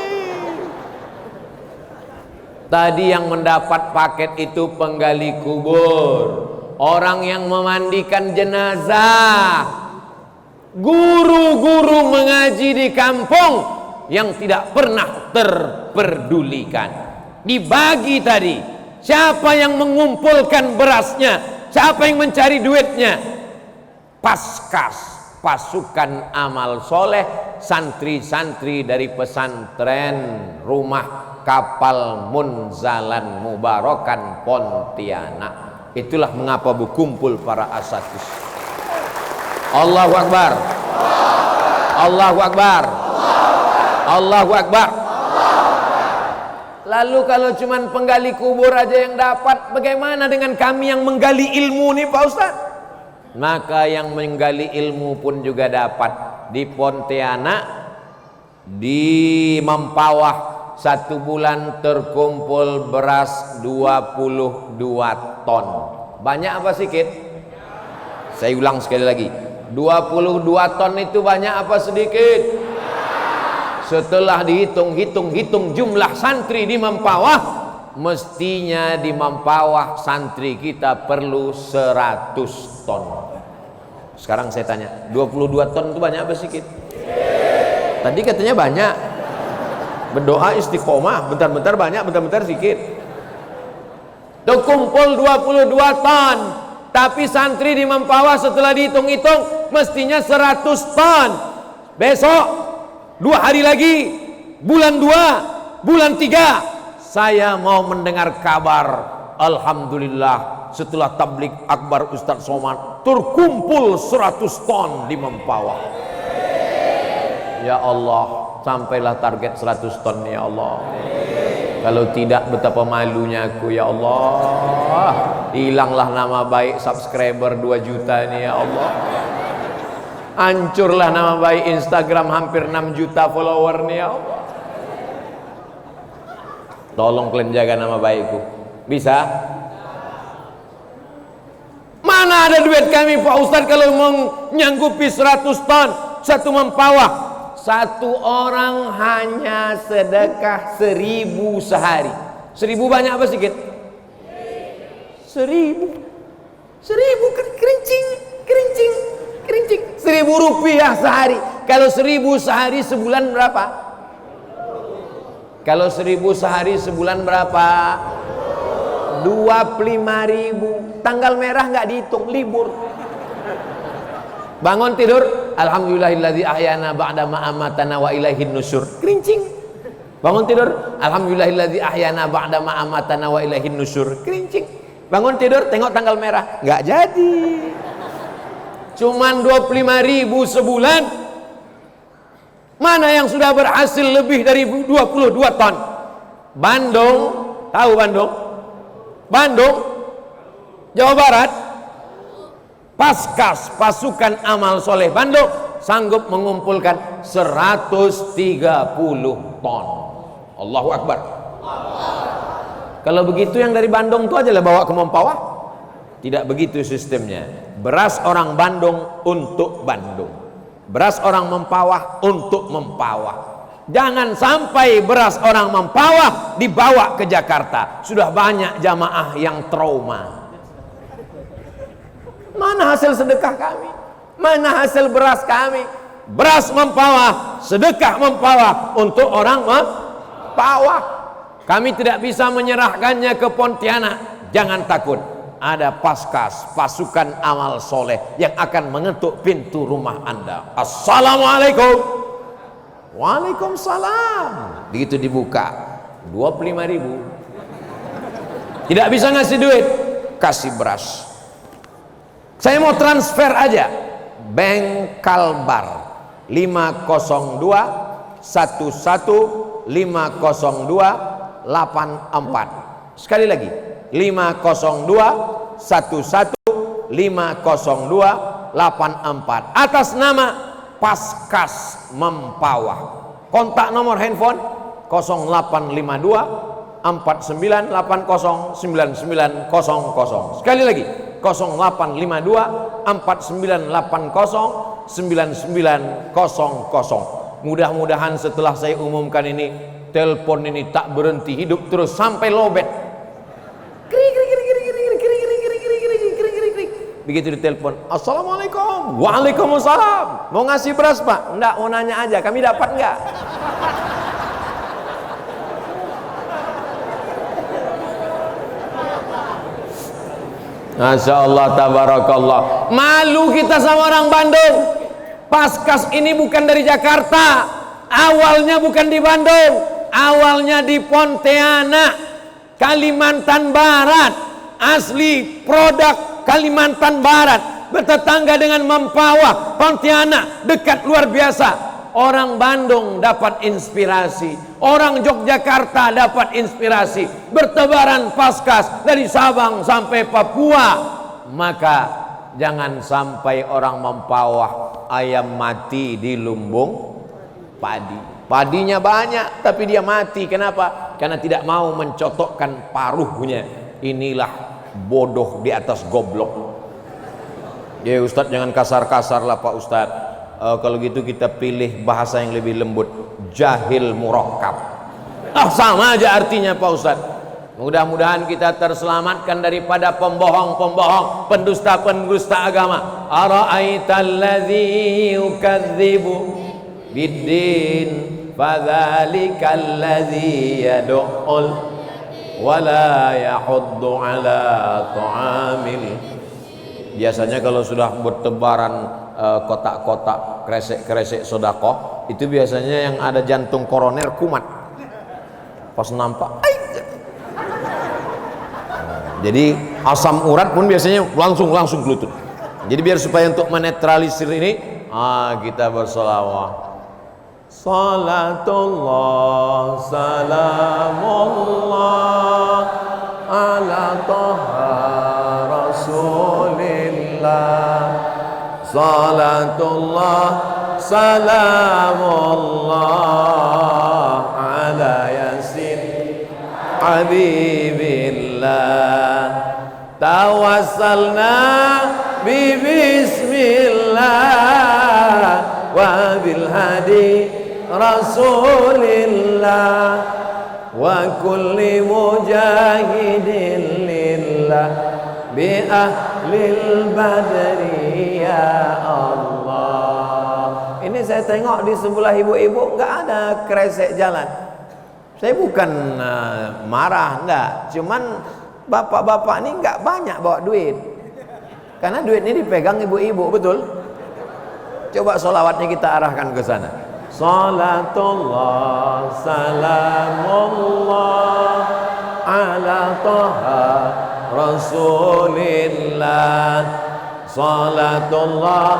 A: Tadi yang mendapat paket itu penggali kubur, orang yang memandikan jenazah, guru-guru mengaji di kampung yang tidak pernah terperdulikan. Dibagi tadi. Siapa yang mengumpulkan berasnya? Siapa yang mencari duitnya? Paskas, pasukan amal soleh, santri-santri dari pesantren Rumah Kapal Munzalan Mubarakan Pontianak. Itulah mengapa berkumpul para asatis. Allahu Akbar. Allahu Akbar. Allahu Akbar. Lalu kalau cuman penggali kubur aja yang dapat, bagaimana dengan kami yang menggali ilmu nih Pak Ustaz? Maka yang menggali ilmu pun juga dapat. Di Pontianak, di Mempawah, 1 bulan terkumpul beras 22 ton. Banyak apa sedikit? Saya ulang sekali lagi. 22 ton itu banyak apa sedikit? Setelah dihitung jumlah santri di Mempawah, mestinya di Mempawah santri kita perlu 100 ton. Sekarang saya tanya, 22 ton itu banyak apa sedikit? Tadi katanya banyak. Berdoa istiqomah, bentar-bentar banyak, bentar-bentar sedikit. Tuh kumpul 22 ton. Tapi santri di Mempawah setelah dihitung-hitung mestinya 100 ton. Besok 2 hari lagi, bulan 2, bulan 3, saya mau mendengar kabar, alhamdulillah setelah tablik akbar Ustadz Somad terkumpul 100 ton di Mempawah. Ya Allah, sampailah target 100 ton ya Allah. Kalau tidak, betapa malunya aku ya Allah. Hilanglah nama baik subscriber 2 juta ini ya Allah. Hancurlah nama baik Instagram hampir 6 juta follower nih ya Allah. Tolong kalian jaga nama baikku. Bisa? Mana ada duit kami Pak Ustadz kalau mau nyanggupi 100 ton satu Mempawah. Satu orang hanya sedekah 1000 sehari. 1000 banyak apa sedikit? 1000 kerincing 1000 rupiah sehari. Kalau 1000 sehari sebulan berapa? Kalau 1000 sehari sebulan berapa? 25.000. Tanggal merah nggak dihitung, libur. Bangun tidur, alhamdulillahilladzi ahyana ba'da ma amatana wa ilaihin nusyur. Kerincing. Bangun tidur, alhamdulillahilladzi ahyana ba'da ma amatana wa ilaihin nusyur. Kerincing. Bangun tidur, tengok tanggal merah, nggak jadi. Cuman 25.000 sebulan. Mana yang sudah berhasil lebih dari 22 ton? Bandung, tahu Bandung? Bandung, Jawa Barat. Paskas, pasukan amal soleh Bandung sanggup mengumpulkan 130 ton. Allahu Akbar. Kalau begitu yang dari Bandung itu aja lah bawa ke Mempawah. Tidak begitu sistemnya. Beras orang Bandung untuk Bandung, beras orang Mempawah untuk Mempawah. Jangan sampai beras orang Mempawah dibawa ke Jakarta. Sudah banyak jamaah yang trauma. Mana hasil sedekah kami? Mana hasil beras kami? Beras Mempawah, sedekah Mempawah untuk orang Mempawah. Kami tidak bisa menyerahkannya ke Pontianak. Jangan takut, ada Paskas, pasukan amal soleh yang akan mengetuk pintu rumah Anda. Assalamualaikum. Waalaikumsalam. Begitu dibuka, 25.000. Tidak bisa ngasih duit, kasih beras. Saya mau transfer aja. Bank Kalbar 502 11 502 84. Sekali lagi, 502 11 502 84 atas nama Paskas Mempawah. Kontak nomor handphone 0852 4980 9900. Sekali lagi 0852 4980 9900. Mudah-mudahan setelah saya umumkan ini, telepon ini tak berhenti hidup terus sampai lobet. Begitu ditelepon, assalamualaikum. Waalaikumsalam. Mau ngasih beras Pak? Enggak, mau nanya aja, kami dapat enggak? Masya Allah, tabarakallah. Malu kita sama orang Bandung. Paskas ini bukan dari Jakarta. Awalnya bukan di Bandung, awalnya di Pontianak, Kalimantan Barat. Asli produk Kalimantan Barat, bertetangga dengan Mempawah, Pontianak, dekat luar biasa. Orang Bandung dapat inspirasi, orang Yogyakarta dapat inspirasi, bertebaran Paskas dari Sabang sampai Papua. Maka jangan sampai orang Mempawah ayam mati di lumbung padi. Padinya banyak tapi dia mati. Kenapa? Karena tidak mau mencotokkan paruhnya. Inilah bodoh di atas goblok. Ya Ustadz, jangan kasar-kasar lah Pak Ustadz. Kalau gitu kita pilih bahasa yang lebih lembut, jahil murakkab. Sama aja artinya Pak Ustadz. Mudah-mudahan kita terselamatkan daripada pembohong-pembohong, pendusta-pendusta agama. Ara'aital ladzi yukadzibu biddin fadzalikal ladzi yad'ul wala yahuddu ala ta'amil. Biasanya kalau sudah bertebaran kotak-kotak kresek-kresek sedekah, itu biasanya yang ada jantung koroner kumat. Pas nampak, jadi asam urat pun biasanya langsung kelutut. Jadi biar supaya untuk menetralisir ini, kita bersolawat. Salatullah salamullah ala taha rasulillah. Salatullah salamullah ala yasin habibillah. Tawassalna bi bismillah wa bil hadi rasulillah wa kulli mujahidin lillah bi ahlil badri ya Allah. Ini saya tengok di sebelah ibu-ibu nggak ada kresek jalan. Saya bukan marah, enggak. Cuman bapak-bapak ini nggak banyak bawa duit, karena duit ini dipegang ibu-ibu, betul? Coba sholawatnya kita arahkan ke sana. Salatullah salamullah ala taha rasulillah. Salatullah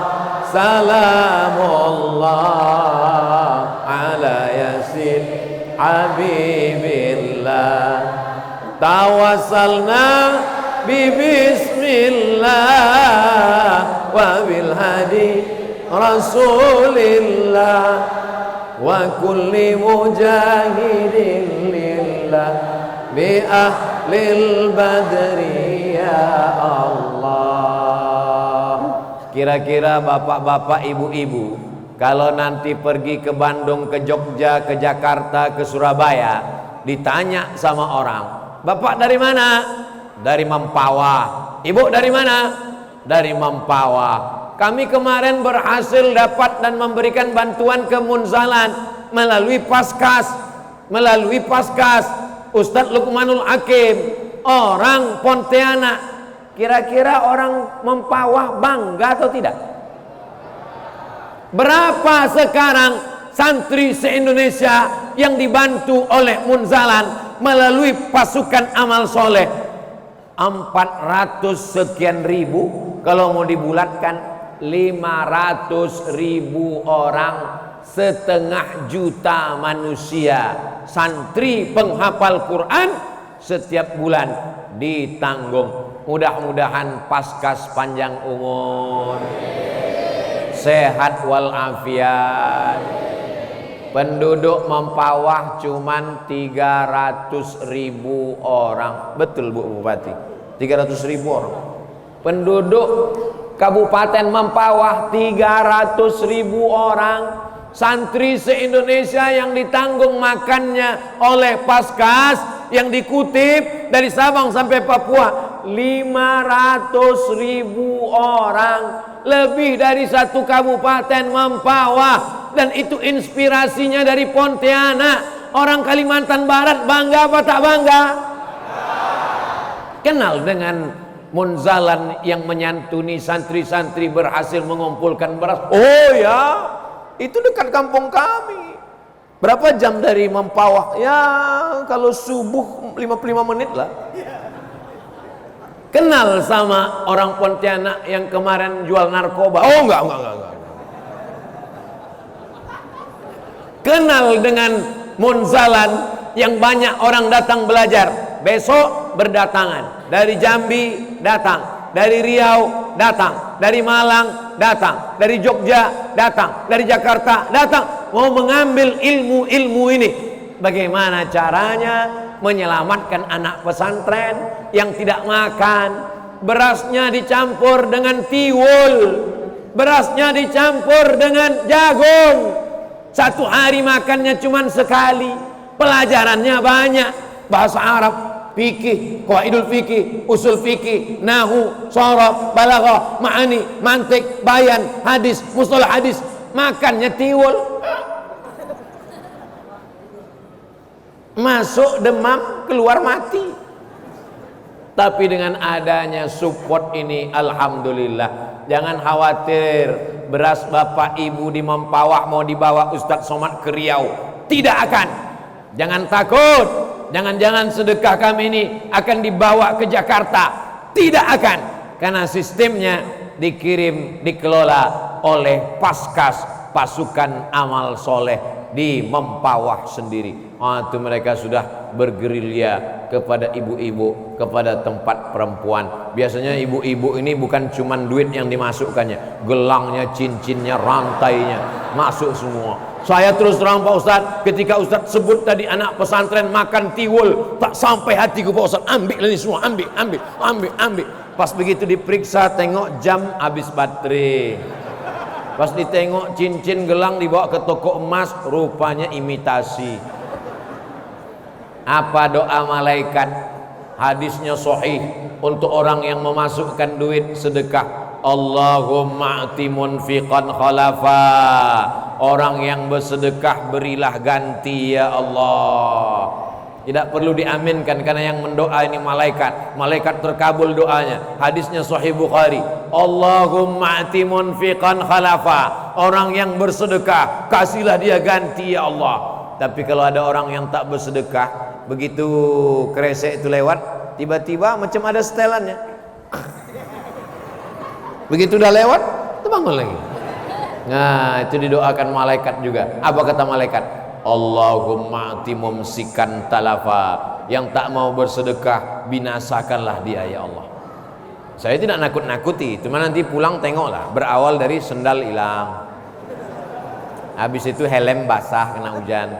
A: salamullah ala yasin habibillah. Tawassalna bi bismillah wa bil hadi rasulillah wa kulli mujahidin lillah bi ahlil badri ya Allah. Kira-kira bapak-bapak, ibu-ibu, kalau nanti pergi ke Bandung, ke Jogja, ke Jakarta, ke Surabaya, ditanya sama orang, bapak dari mana? Dari Mempawah. Ibu dari mana? Dari Mempawah. Kami kemarin berhasil dapat dan memberikan bantuan ke Munzalan melalui Paskas. Ustadz Lukmanul Hakim, orang Pontianak. Kira-kira orang Mempawah bangga atau tidak? Berapa sekarang santri se-Indonesia yang dibantu oleh Munzalan melalui pasukan amal soleh? 400 sekian ribu. Kalau mau dibulatkan 500 ribu orang, 1,5 juta manusia santri penghafal Quran setiap bulan ditanggung. Mudah-mudahan Paskas panjang umur, sehat walafiat. Penduduk Mempawah cuman 300 ribu orang. Betul Bu Bupati, 300 ribu orang. Penduduk Kabupaten Mempawah 300 ribu orang. Santri se-Indonesia yang ditanggung makannya oleh Paskas, yang dikutip dari Sabang sampai Papua 500 ribu orang. Lebih dari 1 kabupaten Mempawah. Dan itu inspirasinya dari Pontianak. Orang Kalimantan Barat bangga apa tak bangga? Kenal dengan Munzalan yang menyantuni santri-santri, berhasil mengumpulkan beras. Oh ya, itu dekat kampung kami. Berapa jam dari Mempawah? Ya kalau subuh 55 menit lah. Kenal sama orang Pontianak yang kemarin jual narkoba? Oh enggak. Kenal dengan Munzalan yang banyak orang datang belajar. Besok berdatangan dari Jambi datang, dari Riau datang, dari Malang datang, dari Jogja datang, dari Jakarta datang, mau mengambil ilmu-ilmu ini. Bagaimana caranya menyelamatkan anak pesantren yang tidak makan? Berasnya dicampur dengan tiwul, berasnya dicampur dengan jagung. 1 hari makannya cuma sekali, pelajarannya banyak, bahasa Arab fikih, qawaidul fikih, usul fikih, nahu, sharaf, balaghah, ma'ani, mantik, bayan, hadis, mustalah hadis, makannya tiwul. Masuk demam, keluar mati. Tapi dengan adanya support ini, alhamdulillah. Jangan khawatir, beras bapak ibu di Mempawah mau dibawa Ustadz Somad ke Riau, tidak akan. Jangan takut, jangan-jangan sedekah kami ini akan dibawa ke Jakarta, tidak akan. Karena sistemnya dikirim, dikelola oleh Paskas, pasukan amal soleh di Mempawah sendiri. Itu mereka sudah bergerilya kepada ibu-ibu, kepada tempat perempuan. Biasanya ibu-ibu ini bukan cuman duit yang dimasukkannya, gelangnya, cincinnya, rantainya masuk semua. Saya terus terang Pak Ustadz, ketika Ustadz sebut tadi anak pesantren makan tiwul, tak sampai hatiku Pak Ustadz, ambil ini semua, ambil. Pas begitu diperiksa, tengok jam habis baterai. Pas ditengok cincin gelang dibawa ke toko emas, rupanya imitasi. Apa doa malaikat? Hadisnya sahih untuk orang yang memasukkan duit sedekah. Allahumma a'ti munfiqan khalafa. Orang yang bersedekah berilah ganti ya Allah. Tidak perlu diaminkan karena yang mendoa ini malaikat. Malaikat terkabul doanya. Hadisnya sahih Bukhari. Allahumma a'ti munfiqan khalafa. Orang yang bersedekah kasihlah dia ganti ya Allah. Tapi kalau ada orang yang tak bersedekah, begitu kresek itu lewat, tiba-tiba macam ada setelannya. Begitu udah lewat, itu bangun lagi. Nah, itu didoakan malaikat juga. Apa kata malaikat? Allahumma ati mumsikan talafa. Yang tak mau bersedekah, binasakanlah dia ya Allah. Saya tidak nakut-nakuti, cuma nanti pulang tengoklah. Berawal dari sendal hilang, habis itu helm basah kena hujan,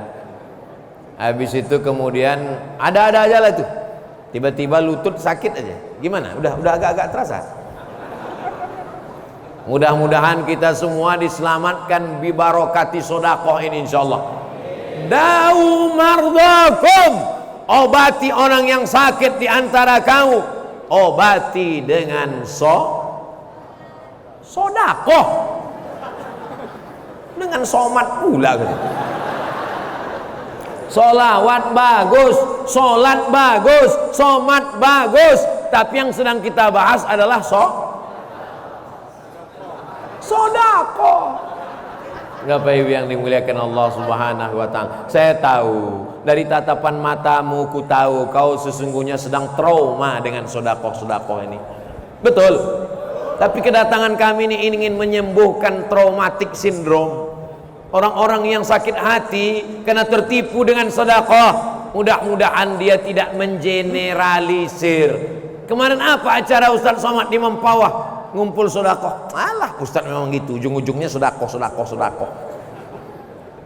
A: habis itu kemudian ada-ada aja lah tuh, tiba-tiba lutut sakit aja. Gimana? Udah agak-agak terasa. Mudah-mudahan kita semua diselamatkan bi barokati sedekah ini insyaallah. Da'u mardhakum, obati orang yang sakit di antara kamu, obati dengan sedekah. Dengan somat pula gitu. Solawat bagus, solat bagus, somat bagus, tapi yang sedang kita bahas adalah sodako. Bapak Ibu yang dimuliakan Allah Subhanahu wa Ta'ala, saya tahu dari tatapan matamu, ku tahu kau sesungguhnya sedang trauma dengan sodako ini. Betul. Tapi kedatangan kami ini ingin menyembuhkan traumatik sindrom. Orang-orang yang sakit hati karena tertipu dengan sedekah, mudah-mudahan dia tidak mengeneralisir. Kemarin apa acara Ustadz Somad di Mempawah? Ngumpul sedekah. Alah, Ustadz memang gitu, ujung-ujungnya sedekah.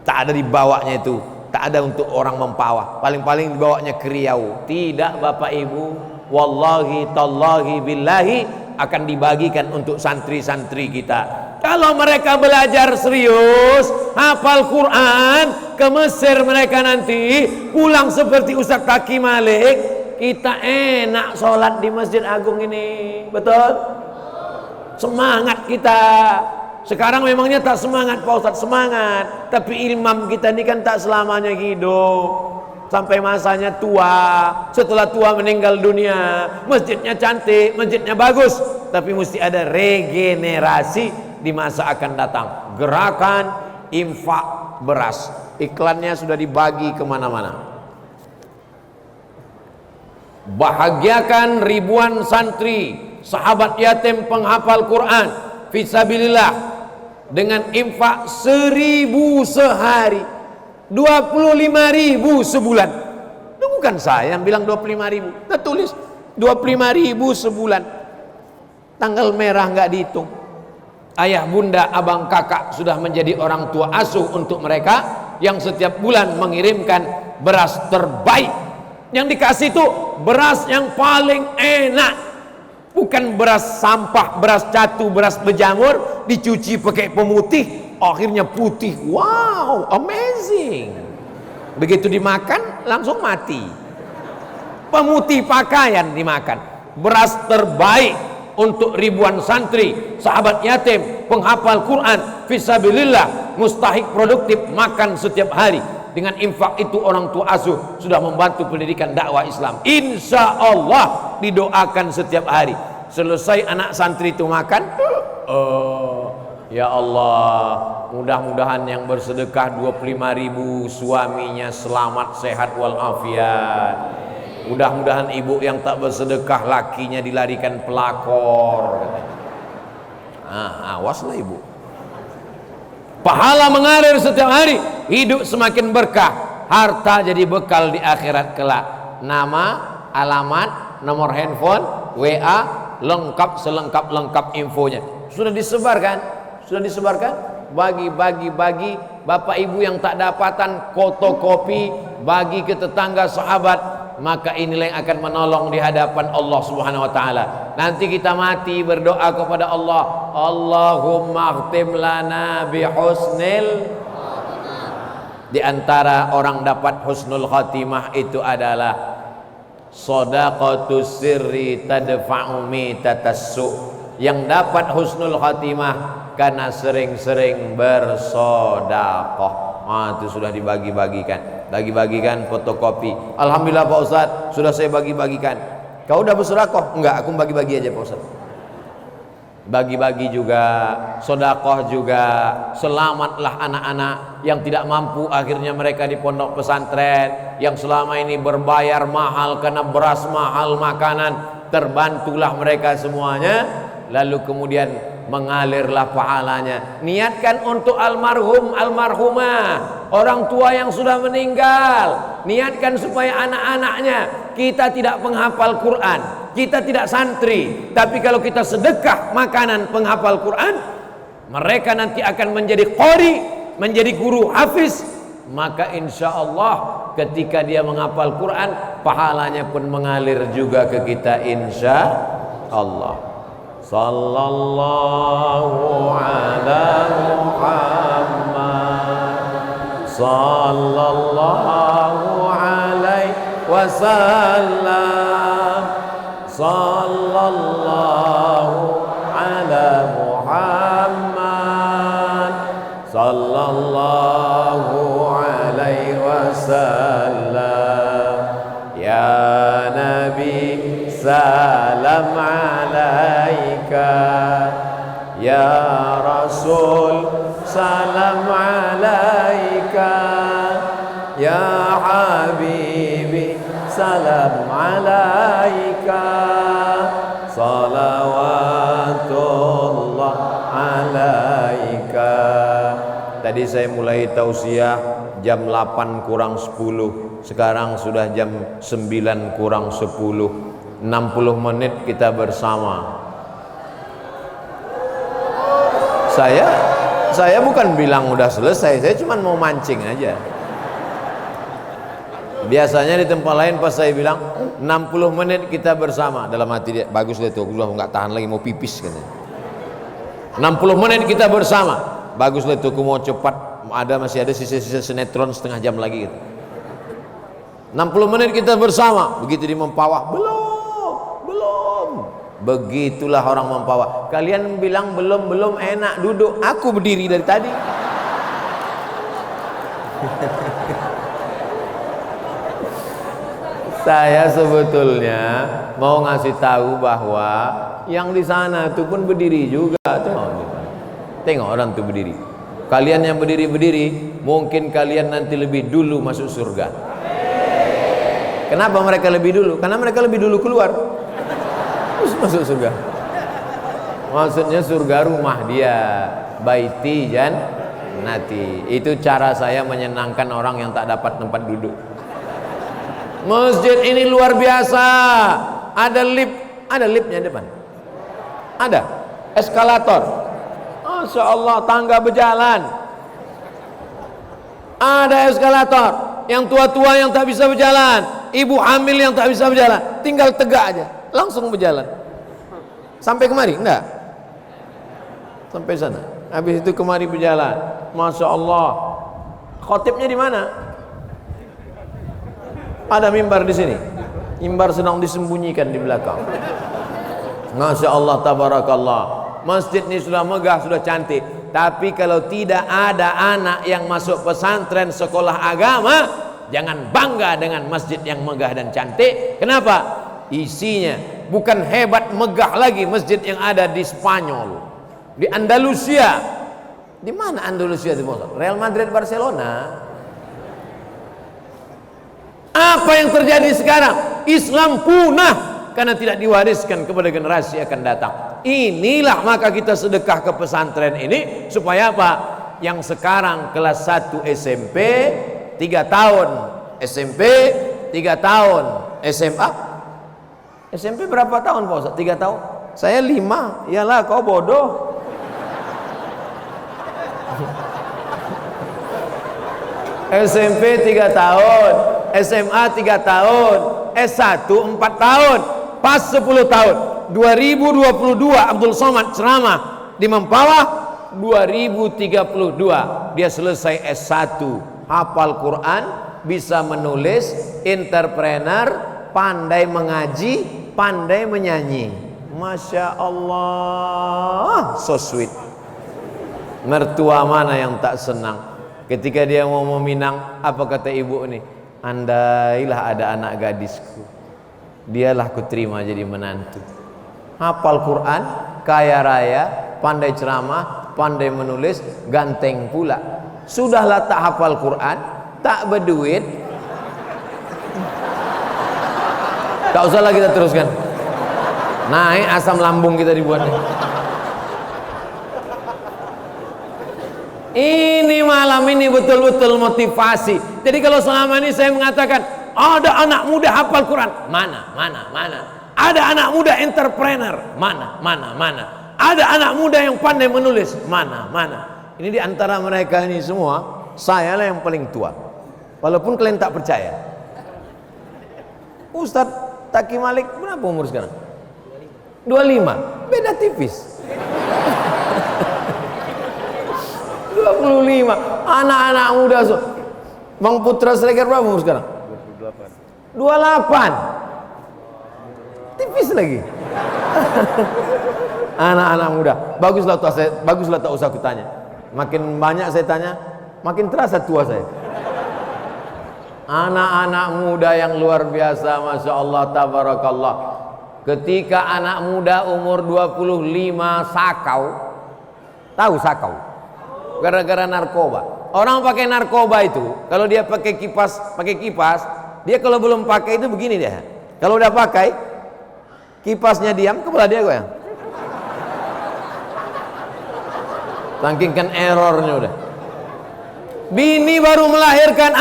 A: Tak ada dibawanya itu, tak ada untuk orang Mempawah. Paling-paling dibawanya ke Riau. Tidak Bapak Ibu, wallahi tallahi billahi akan dibagikan untuk santri-santri kita. Kalau mereka belajar serius, hafal Quran, ke Mesir mereka nanti pulang seperti Ustaz Taki Malik, kita enak sholat di Masjid Agung ini. Betul? Semangat kita. Sekarang memangnya tak semangat Pak Ustaz, semangat. Tapi imam kita ini kan tak selamanya hidup. Sampai masanya tua. Setelah tua meninggal dunia, masjidnya cantik, masjidnya bagus, tapi mesti ada regenerasi di masa akan datang. Gerakan infak beras, iklannya sudah dibagi kemana-mana. Bahagiakan ribuan santri, sahabat yatim penghafal Quran fisabilillah dengan infak 1.000 sehari, 25.000 sebulan. Itu bukan saya yang bilang 25.000, kita tulis 25.000 sebulan. Tanggal merah nggak dihitung. Ayah, bunda, abang, kakak sudah menjadi orang tua asuh untuk mereka yang setiap bulan mengirimkan beras terbaik. Yang dikasih itu beras yang paling enak, bukan beras sampah, beras catu, beras berjamur dicuci pakai pemutih akhirnya putih. Wow, amazing. Begitu dimakan langsung mati.
B: pemutih pakaian dimakan, beras terbaik untuk ribuan santri, sahabat yatim, penghafal Quran, fisabilillah, mustahik produktif makan setiap hari. Dengan infak itu orang tua asuh sudah membantu pendidikan dakwah Islam. Insya Allah didoakan setiap hari. Selesai anak santri itu makan, ya Allah, mudah-mudahan yang bersedekah 25.000 suaminya selamat sehat walafiat. Mudah-mudahan ibu yang tak bersedekah lakinya dilarikan pelakor. Awaslah ibu. Pahala mengalir setiap hari, hidup semakin berkah, harta jadi bekal di akhirat kelak. Nama, alamat, nomor handphone, WA, lengkap selengkap-lengkap infonya. Sudah disebarkan? Sudah disebarkan? Bagi bapak ibu yang tak dapatan fotokopi, bagi ke tetangga sahabat. Maka inilah yang akan menolong di hadapan Allah Subhanahu wa taala. Nanti kita mati berdoa kepada Allah, Allahumma khtim lana bi husnil. Di antara orang dapat husnul khatimah itu adalah shadaqatus sirri tadfa'u mitatassu. Yang dapat husnul khatimah karena sering-sering bersedekah. Itu sudah dibagi-bagikan. Bagi-bagikan fotokopi. Alhamdulillah Pak Ustadz, sudah saya bagi-bagikan. Kau udah bersedekah? Enggak, aku bagi-bagi aja Pak Ustadz. Bagi-bagi juga, sedekah juga. Selamatlah anak-anak yang tidak mampu, akhirnya mereka di pondok pesantren, yang selama ini berbayar mahal karena beras mahal, makanan, terbantulah mereka semuanya. Lalu kemudian mengalirlah pahalanya. Niatkan untuk almarhum, almarhumah, orang tua yang sudah meninggal. Niatkan supaya anak-anaknya, kita tidak penghafal Quran, kita tidak santri, tapi kalau kita sedekah makanan penghafal Quran, mereka nanti akan menjadi qori, menjadi guru hafiz. Maka insya Allah ketika dia menghafal Quran, pahalanya pun mengalir juga ke kita insya Allah. Sallallahu ala Muhammad sallallahu alaihi wasallam. Sallallahu ala Muhammad sallallahu alaihi wasallam. Ya Nabi salam alaika, ya Rasul salam alaika, ya Habibi salam alaika, salawatullah alaika. Tadi saya mulai tausiah jam 8 kurang 10, sekarang sudah jam 9 kurang 10. 60 menit kita bersama. Saya bukan bilang udah selesai, saya cuma mau mancing aja. Biasanya di tempat lain pas saya bilang 60 menit kita bersama, dalam hati dia, bagus deh tuh, gua nggak tahan lagi mau pipis katanya. 60 menit kita bersama, bagus deh tuh, aku mau cepat, masih ada sisa-sisa sinetron setengah jam lagi gitu. 60 menit kita bersama, begitu di Mempawah, belum. Begitulah orang Mempawah. Kalian bilang belum enak duduk, aku berdiri dari tadi. Saya sebetulnya mau ngasih tahu bahwa yang di sana itu pun berdiri juga. Tengok orang itu berdiri. Kalian yang berdiri, mungkin kalian nanti lebih dulu masuk surga. Kenapa mereka lebih dulu? Karena mereka lebih dulu keluar, terus masuk surga. Maksudnya surga rumah dia, baiti jannati. Itu cara saya menyenangkan orang yang tak dapat tempat duduk. Masjid ini luar biasa. Ada liftnya depan. Ada eskalator. Masya Allah, tangga berjalan. Ada eskalator. Yang tua-tua yang tak bisa berjalan, ibu hamil yang tak bisa berjalan, tinggal tegak aja, langsung berjalan. Sampai kemari? Enggak. Sampai sana. Habis itu kemari berjalan. Masya Allah. Khotibnya di mana? Ada mimbar di sini. Mimbar sedang disembunyikan di belakang. Masya Allah, tabarakallah. Masjid ini sudah megah, sudah cantik. Tapi kalau tidak ada anak yang masuk pesantren sekolah agama, jangan bangga dengan masjid yang megah dan cantik. Kenapa? Isinya bukan hebat megah lagi masjid yang ada di Spanyol, di Andalusia. Di mana Andalusia itu? Real Madrid, Barcelona. Apa yang terjadi sekarang? Islam punah karena tidak diwariskan kepada generasi yang akan datang. Inilah maka kita sedekah ke pesantren ini supaya apa? Yang sekarang kelas 1 SMP 3 tahun, SMP 3 tahun, SMA SMP berapa tahun Pak Ustaz? 3 tahun? Saya 5. Iyalah kau bodoh. SMP 3 tahun, SMA 3 tahun, S1 4 tahun, pas 10 tahun. 2022 Abdul Somad ceramah di Mempawah. 2032 dia selesai S1, hafal Quran, bisa menulis, entrepreneur, pandai mengaji, pandai menyanyi. Masya Allah, so sweet. Mertua mana yang tak senang ketika dia mau meminang? Apa kata ibu ini? Andailah ada anak gadisku, dialah kuterima jadi menantu. Hafal Quran, kaya raya, pandai ceramah, pandai menulis, ganteng pula. Sudahlah tak hafal Quran, tak berduit, tak usahlah kita teruskan. Naik asam lambung kita dibuat. Ini malam ini betul-betul motivasi. Jadi kalau selama ini saya mengatakan ada anak muda hafal Quran, mana? Ada anak muda entrepreneur, mana? Ada anak muda yang pandai menulis, mana? Ini di antara mereka ini semua, saya lah yang paling tua. Walaupun kalian tak percaya. Ustadz Taki Malik berapa umur sekarang? 25. Beda tipis. 25. Anak-anak muda. Bang Putra Siregar berapa umur sekarang? 28. Tipis lagi. Anak-anak muda. Baguslah tak usah aku tanya. Makin banyak saya tanya, makin terasa tua saya. Anak-anak muda yang luar biasa, Masya Allah, tabarakallah. Ketika anak muda umur 25 sakau. Tahu sakau? Gara-gara narkoba. Orang pakai narkoba itu, kalau dia pakai kipas, dia kalau belum pakai itu begini dia. Kalau udah pakai, kipasnya diam, kepala dia goyang. Saking errornya udah. Bini baru melahirkan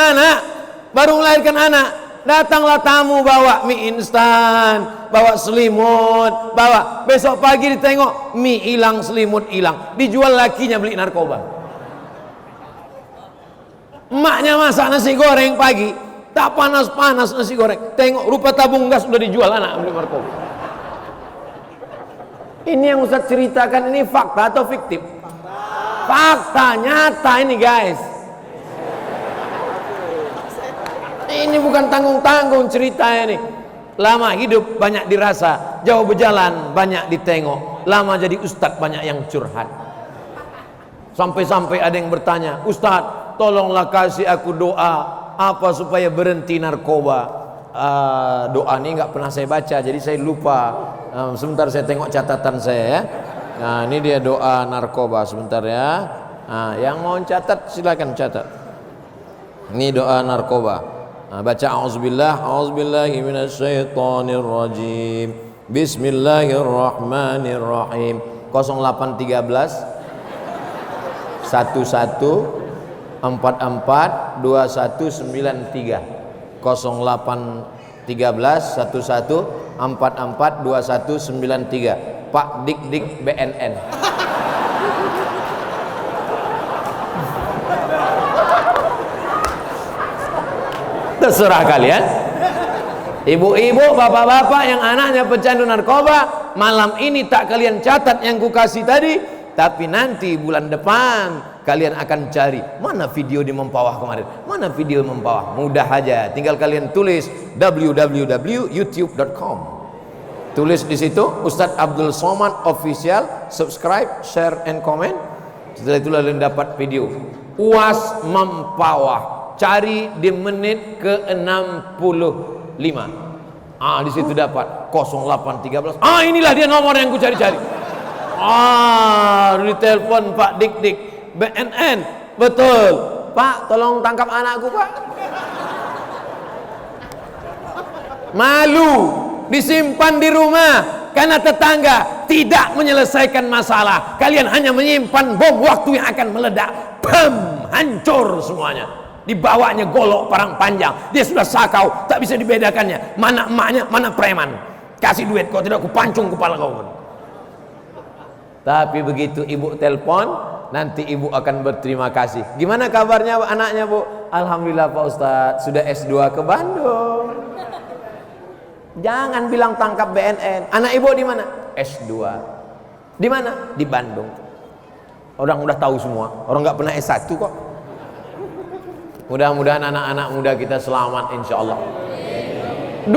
B: anak, datanglah tamu bawa mie instan, bawa selimut, bawa. Besok pagi ditengok mie hilang, selimut hilang, dijual lakinya beli narkoba. Emaknya masak nasi goreng pagi, tak panas-panas nasi goreng, tengok rupa tabung gas sudah dijual, anak beli narkoba. Ini yang Ustaz ceritakan ini fakta atau fiktif? Fakta nyata ini guys. Ini bukan tanggung-tanggung ceritanya nih. Lama hidup banyak dirasa, jauh berjalan banyak ditengok. Lama jadi ustadz banyak yang curhat. Sampai-sampai ada yang bertanya, Ustadz tolonglah kasih aku doa apa supaya berhenti narkoba. Doa ini nggak pernah saya baca, jadi saya lupa. Sebentar saya tengok catatan saya ya. Nah ini dia doa narkoba, sebentar ya. Nah, yang mau catat silakan catat. Ini doa narkoba. Nah, baca auzubillahi minasyaitonirrajim. Bismillahirrahmanirrahim. 0813 11 44 2193. 0813 11 44 2193. Pak Dik BNN. Terserah kalian. Ibu-ibu, bapak-bapak yang anaknya pecandu narkoba, malam ini tak kalian catat yang kukasih tadi, tapi nanti bulan depan kalian akan cari mana video di Mempawah kemarin, mana video Mempawah. Mudah aja, tinggal kalian tulis www.youtube.com, tulis di situ Ustadz Abdul Somad Official, subscribe, share, and comment. Setelah itu kalian dapat video UAS Mempawah, cari di menit ke 65. Di situ dapat 0813. Inilah dia nomor yang ku cari-cari. Ditelepon Pak Dik-Dik BNN, betul Pak, tolong tangkap anakku Pak. Malu disimpan di rumah karena tetangga tidak menyelesaikan masalah. Kalian hanya menyimpan bom waktu yang akan meledak. Bam, hancur semuanya. Dibawanya golok parang panjang, dia sudah sakau, tak bisa dibedakannya mana emaknya, mana preman. Kasih duit, kau tidak, aku pancung kepala kau. Tapi begitu ibu telepon, nanti ibu akan berterima kasih. Gimana kabarnya anaknya Bu? Alhamdulillah Pak Ustadz, sudah S2 ke Bandung. Jangan bilang tangkap BNN. Anak ibu di mana? S2. Di mana? Di Bandung. Orang udah tahu semua, orang nggak pernah S1 kok. Mudah-mudahan anak-anak muda kita selamat insya Allah. 25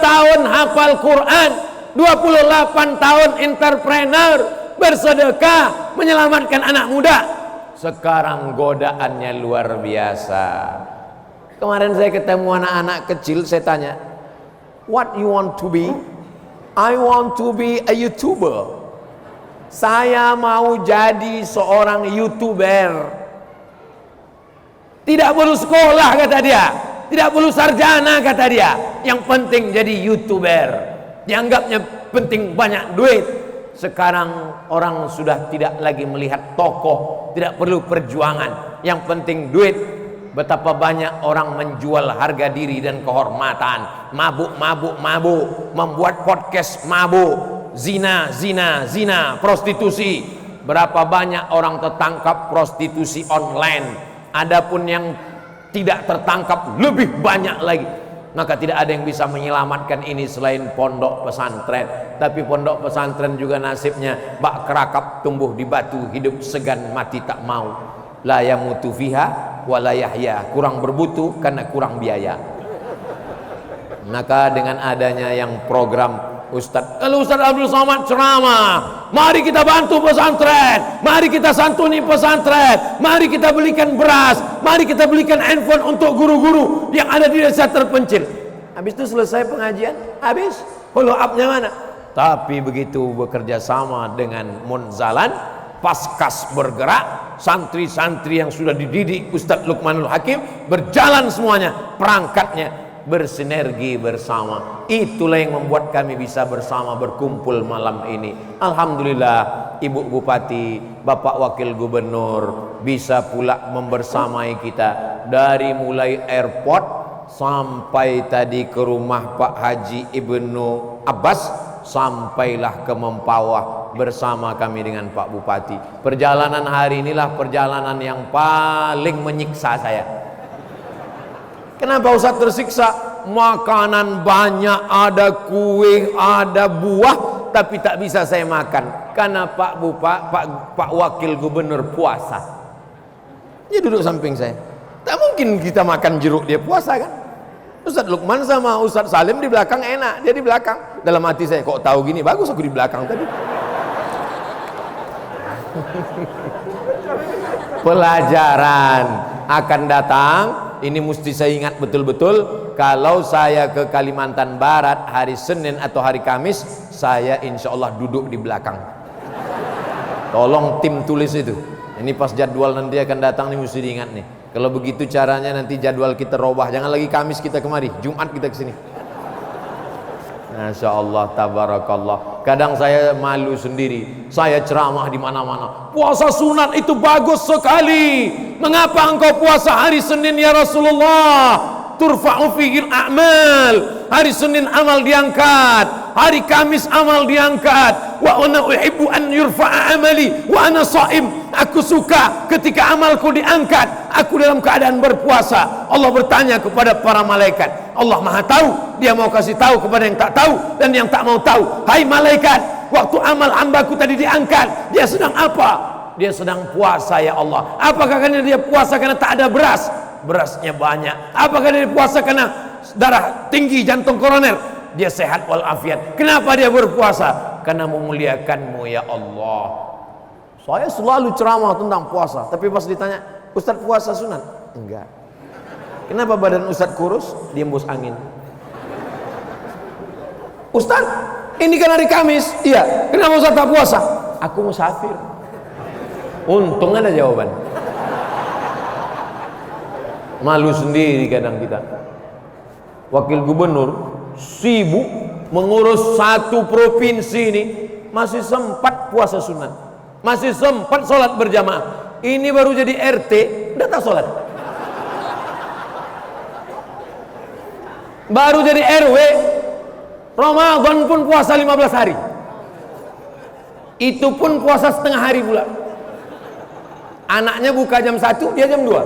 B: tahun hafal Quran, 28 tahun entrepreneur, bersedekah, menyelamatkan anak muda. Sekarang godaannya luar biasa. Kemarin saya ketemu anak-anak kecil, saya tanya, what you want to be? I want to be a YouTuber. Saya mau jadi seorang YouTuber. Tidak perlu sekolah kata dia, tidak perlu sarjana kata dia, yang penting jadi YouTuber. Dianggapnya penting banyak duit. Sekarang orang sudah tidak lagi melihat tokoh, tidak perlu perjuangan, yang penting duit. Betapa banyak orang menjual harga diri dan kehormatan, mabuk, membuat podcast mabuk, zina, prostitusi. Berapa banyak orang tertangkap prostitusi online. Adapun yang tidak tertangkap lebih banyak lagi. Maka tidak ada yang bisa menyelamatkan ini selain pondok pesantren. Tapi pondok pesantren juga nasibnya bak kerakap tumbuh di batu, hidup segan mati tak mau. La yamutu fiha wa la yahya. Kurang berbutu karena kurang biaya. Maka dengan adanya yang program kalau Ustadz Abdul Somad ceramah, mari kita bantu pesantren, mari kita santuni pesantren, mari kita belikan beras, mari kita belikan handphone untuk guru-guru yang ada di desa terpencil. Habis itu selesai pengajian, habis follow up-nya mana? Tapi begitu bekerja sama dengan Munzalan, Paskas bergerak, santri-santri yang sudah dididik Ustadz Luqmanul Hakim berjalan semuanya, perangkatnya bersinergi bersama. Itulah yang membuat kami bisa bersama berkumpul malam ini. Alhamdulillah, Ibu Bupati, Bapak Wakil Gubernur bisa pula membersamai kita dari mulai airport sampai tadi ke rumah Pak Haji Ibnu Abbas, sampailah ke Mempawah bersama kami dengan Pak Bupati. Perjalanan hari inilah perjalanan yang paling menyiksa saya. Kenapa Ustaz tersiksa? Makanan banyak, ada kue, ada buah, tapi tak bisa saya makan karena Pak Wakil Gubernur puasa. Dia duduk samping saya. Tak mungkin kita makan jeruk dia puasa kan? Ustaz Lukman sama Ustaz Salim di belakang enak, dia di belakang. Dalam hati saya, kok tahu gini, bagus aku di belakang tadi. Pelajaran akan datang. Ini mesti saya ingat betul-betul. Kalau saya ke Kalimantan Barat hari Senin atau hari Kamis, saya insya Allah duduk di belakang. Tolong tim tulis itu. Ini pas jadwal nanti akan datang nih mesti diingat nih. Kalau begitu caranya nanti jadwal kita robah. Jangan lagi Kamis kita kemari, Jumat kita kesini. Masya Allah, tabarakallah. Kadang saya malu sendiri. Saya ceramah di mana-mana. Puasa sunat itu bagus sekali. Mengapa engkau puasa hari Senin ya Rasulullah? Turfa'u fihil a'mal. Hari Senin amal diangkat. Hari Kamis amal diangkat. Wa ana uhibbu an yurfa'a amali wa ana sha'im. Aku suka ketika amalku diangkat, aku dalam keadaan berpuasa. Allah bertanya kepada para malaikat. Allah Maha tahu, dia mau kasih tahu kepada yang tak tahu dan yang tak mau tahu. Hai malaikat, waktu amal hambaku tadi diangkat, dia sedang apa? dia sedang puasa ya Allah. Apakah karena dia puasa karena tak ada beras, berasnya banyak? Apakah dia puasa karena darah tinggi, jantung koroner, dia sehat walafiat? Kenapa dia berpuasa? Karena memuliakanmu ya Allah. Saya selalu ceramah tentang puasa, tapi pas ditanya, Ustaz puasa sunat? Enggak. Kenapa badan Ustaz kurus? Dia embus angin. Ustaz, ini kan hari Kamis. Iya. Kenapa Ustaz tak puasa? Aku musafir. Untung ada jawaban. Malu sendiri kadang kita. Wakil gubernur sibuk mengurus satu provinsi ini, masih sempat puasa sunat, masih sempat sholat berjamaah. Ini baru jadi RT, udah tak sholat. Baru jadi RW, Ramadan pun puasa 15 hari. Itu pun puasa setengah hari pula. Anaknya buka jam 1, dia jam 2.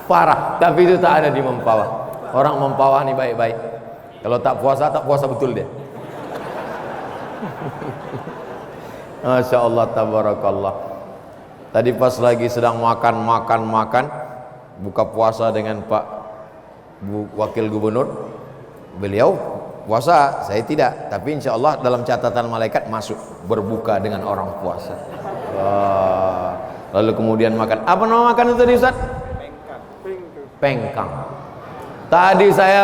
B: Parah, tapi itu tak ada di Mempawah. Orang Mempawah nih baik-baik. Kalau tak puasa betul dia. Masya Allah, tabarakallah. Tadi pas lagi sedang makan, buka puasa dengan Pak Wakil Gubernur, beliau puasa, saya tidak, tapi insya Allah dalam catatan malaikat masuk berbuka dengan orang puasa. Lalu kemudian makan, apa nama makan itu tadi Ustaz? Pengkang. Tadi saya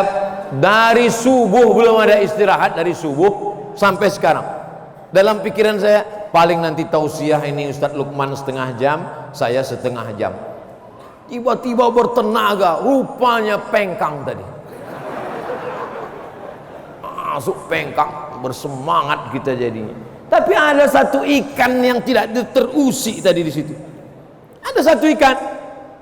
B: dari subuh belum ada istirahat, dari subuh sampai sekarang. Dalam pikiran saya, paling nanti tausiah ini Ustaz Lukman setengah jam, saya setengah jam. Tiba-tiba bertenaga, rupanya pengkang tadi. Masuk pengkang, bersemangat kita jadinya. Tapi ada satu ikan yang tidak terusik tadi di situ. Ada satu ikan,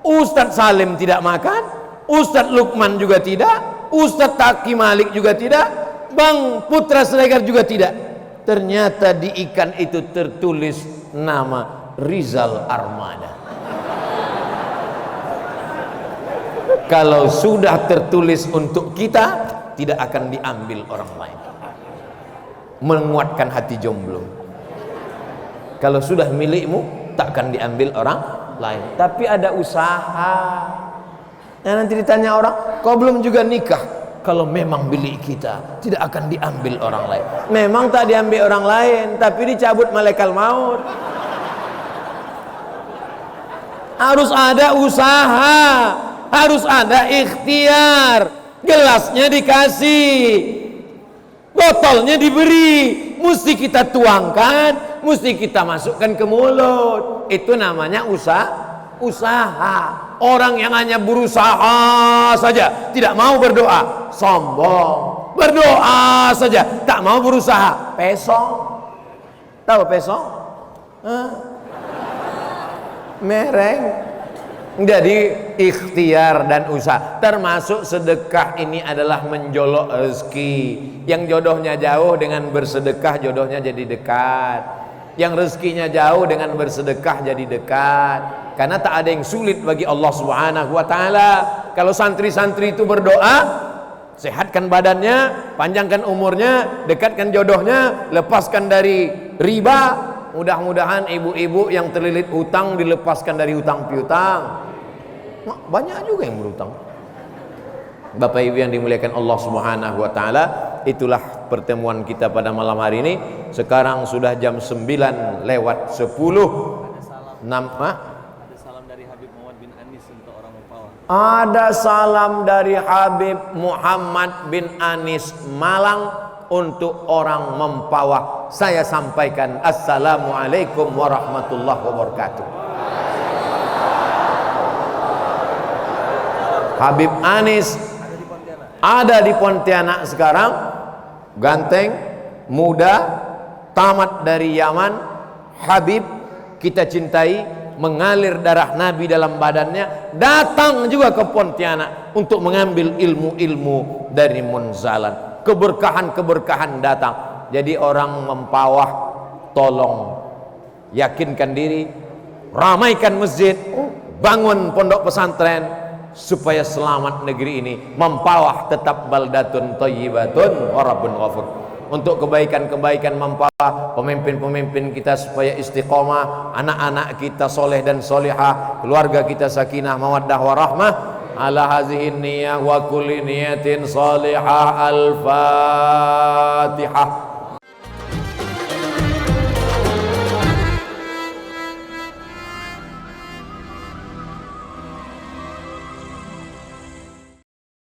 B: Ustadz Salim tidak makan, Ustadz Lukman juga tidak, Ustadz Taki Malik juga tidak, Bang Putra Siregar juga tidak. Ternyata di ikan itu tertulis nama Rizal Armada. Kalau sudah tertulis untuk kita, tidak akan diambil orang lain. Menguatkan hati jomblo. Kalau sudah milikmu, tak akan diambil orang lain. Tapi ada usaha. Nah, nanti ditanya orang, kau belum juga nikah? Kalau memang milik kita, tidak akan diambil orang lain. Memang tak diambil orang lain, tapi dicabut malaikat maut. Harus ada usaha, harus ada ikhtiar. Gelasnya dikasih, botolnya diberi, mesti kita tuangkan, mesti kita masukkan ke mulut. Itu namanya usaha. Orang yang hanya berusaha saja, tidak mau berdoa, sombong. Berdoa saja, tak mau berusaha, pesong. Tahu pesong? Mereng. Jadi ikhtiar dan usaha, termasuk sedekah ini adalah menjolok rezeki. Yang jodohnya jauh dengan bersedekah, jodohnya jadi dekat. Yang rezekinya jauh dengan bersedekah jadi dekat. Karena tak ada yang sulit bagi Allah Subhanahu wa taala. Kalau santri-santri itu berdoa, sehatkan badannya, panjangkan umurnya, dekatkan jodohnya, lepaskan dari riba. Mudah-mudahan ibu-ibu yang terlilit hutang dilepaskan dari hutang piutang. Banyak juga yang berhutang. Bapak Ibu yang dimuliakan Allah Subhanahu wa taala, itulah pertemuan kita pada malam hari ini. Sekarang sudah jam 9 lewat 10.
C: Ada salam dari Habib Muhammad bin Anis untuk orang Mempawah.
B: Ada salam dari Habib Muhammad bin Anis Malang untuk orang Mempawah. Saya sampaikan assalamualaikum warahmatullahi wabarakatuh. Habib Anis ada di Pontianak sekarang, ganteng, muda, tamat dari Yaman. Habib kita cintai, mengalir darah Nabi dalam badannya, datang juga ke Pontianak untuk mengambil ilmu-ilmu dari Munzalan. Keberkahan-keberkahan datang. Jadi orang Mempawah, tolong yakinkan diri, ramaikan masjid, bangun pondok pesantren, supaya selamat negeri ini. Mempawah tetap baldatun thayyibatun wa rabbun ghafur. untuk kebaikan-kebaikan mempala pemimpin-pemimpin kita supaya istiqomah, anak-anak kita soleh dan solihah, keluarga kita sakinah mawaddah warahmah. Ala hazihi niyah wa kulli niyatin salihah. Al-Fatihah.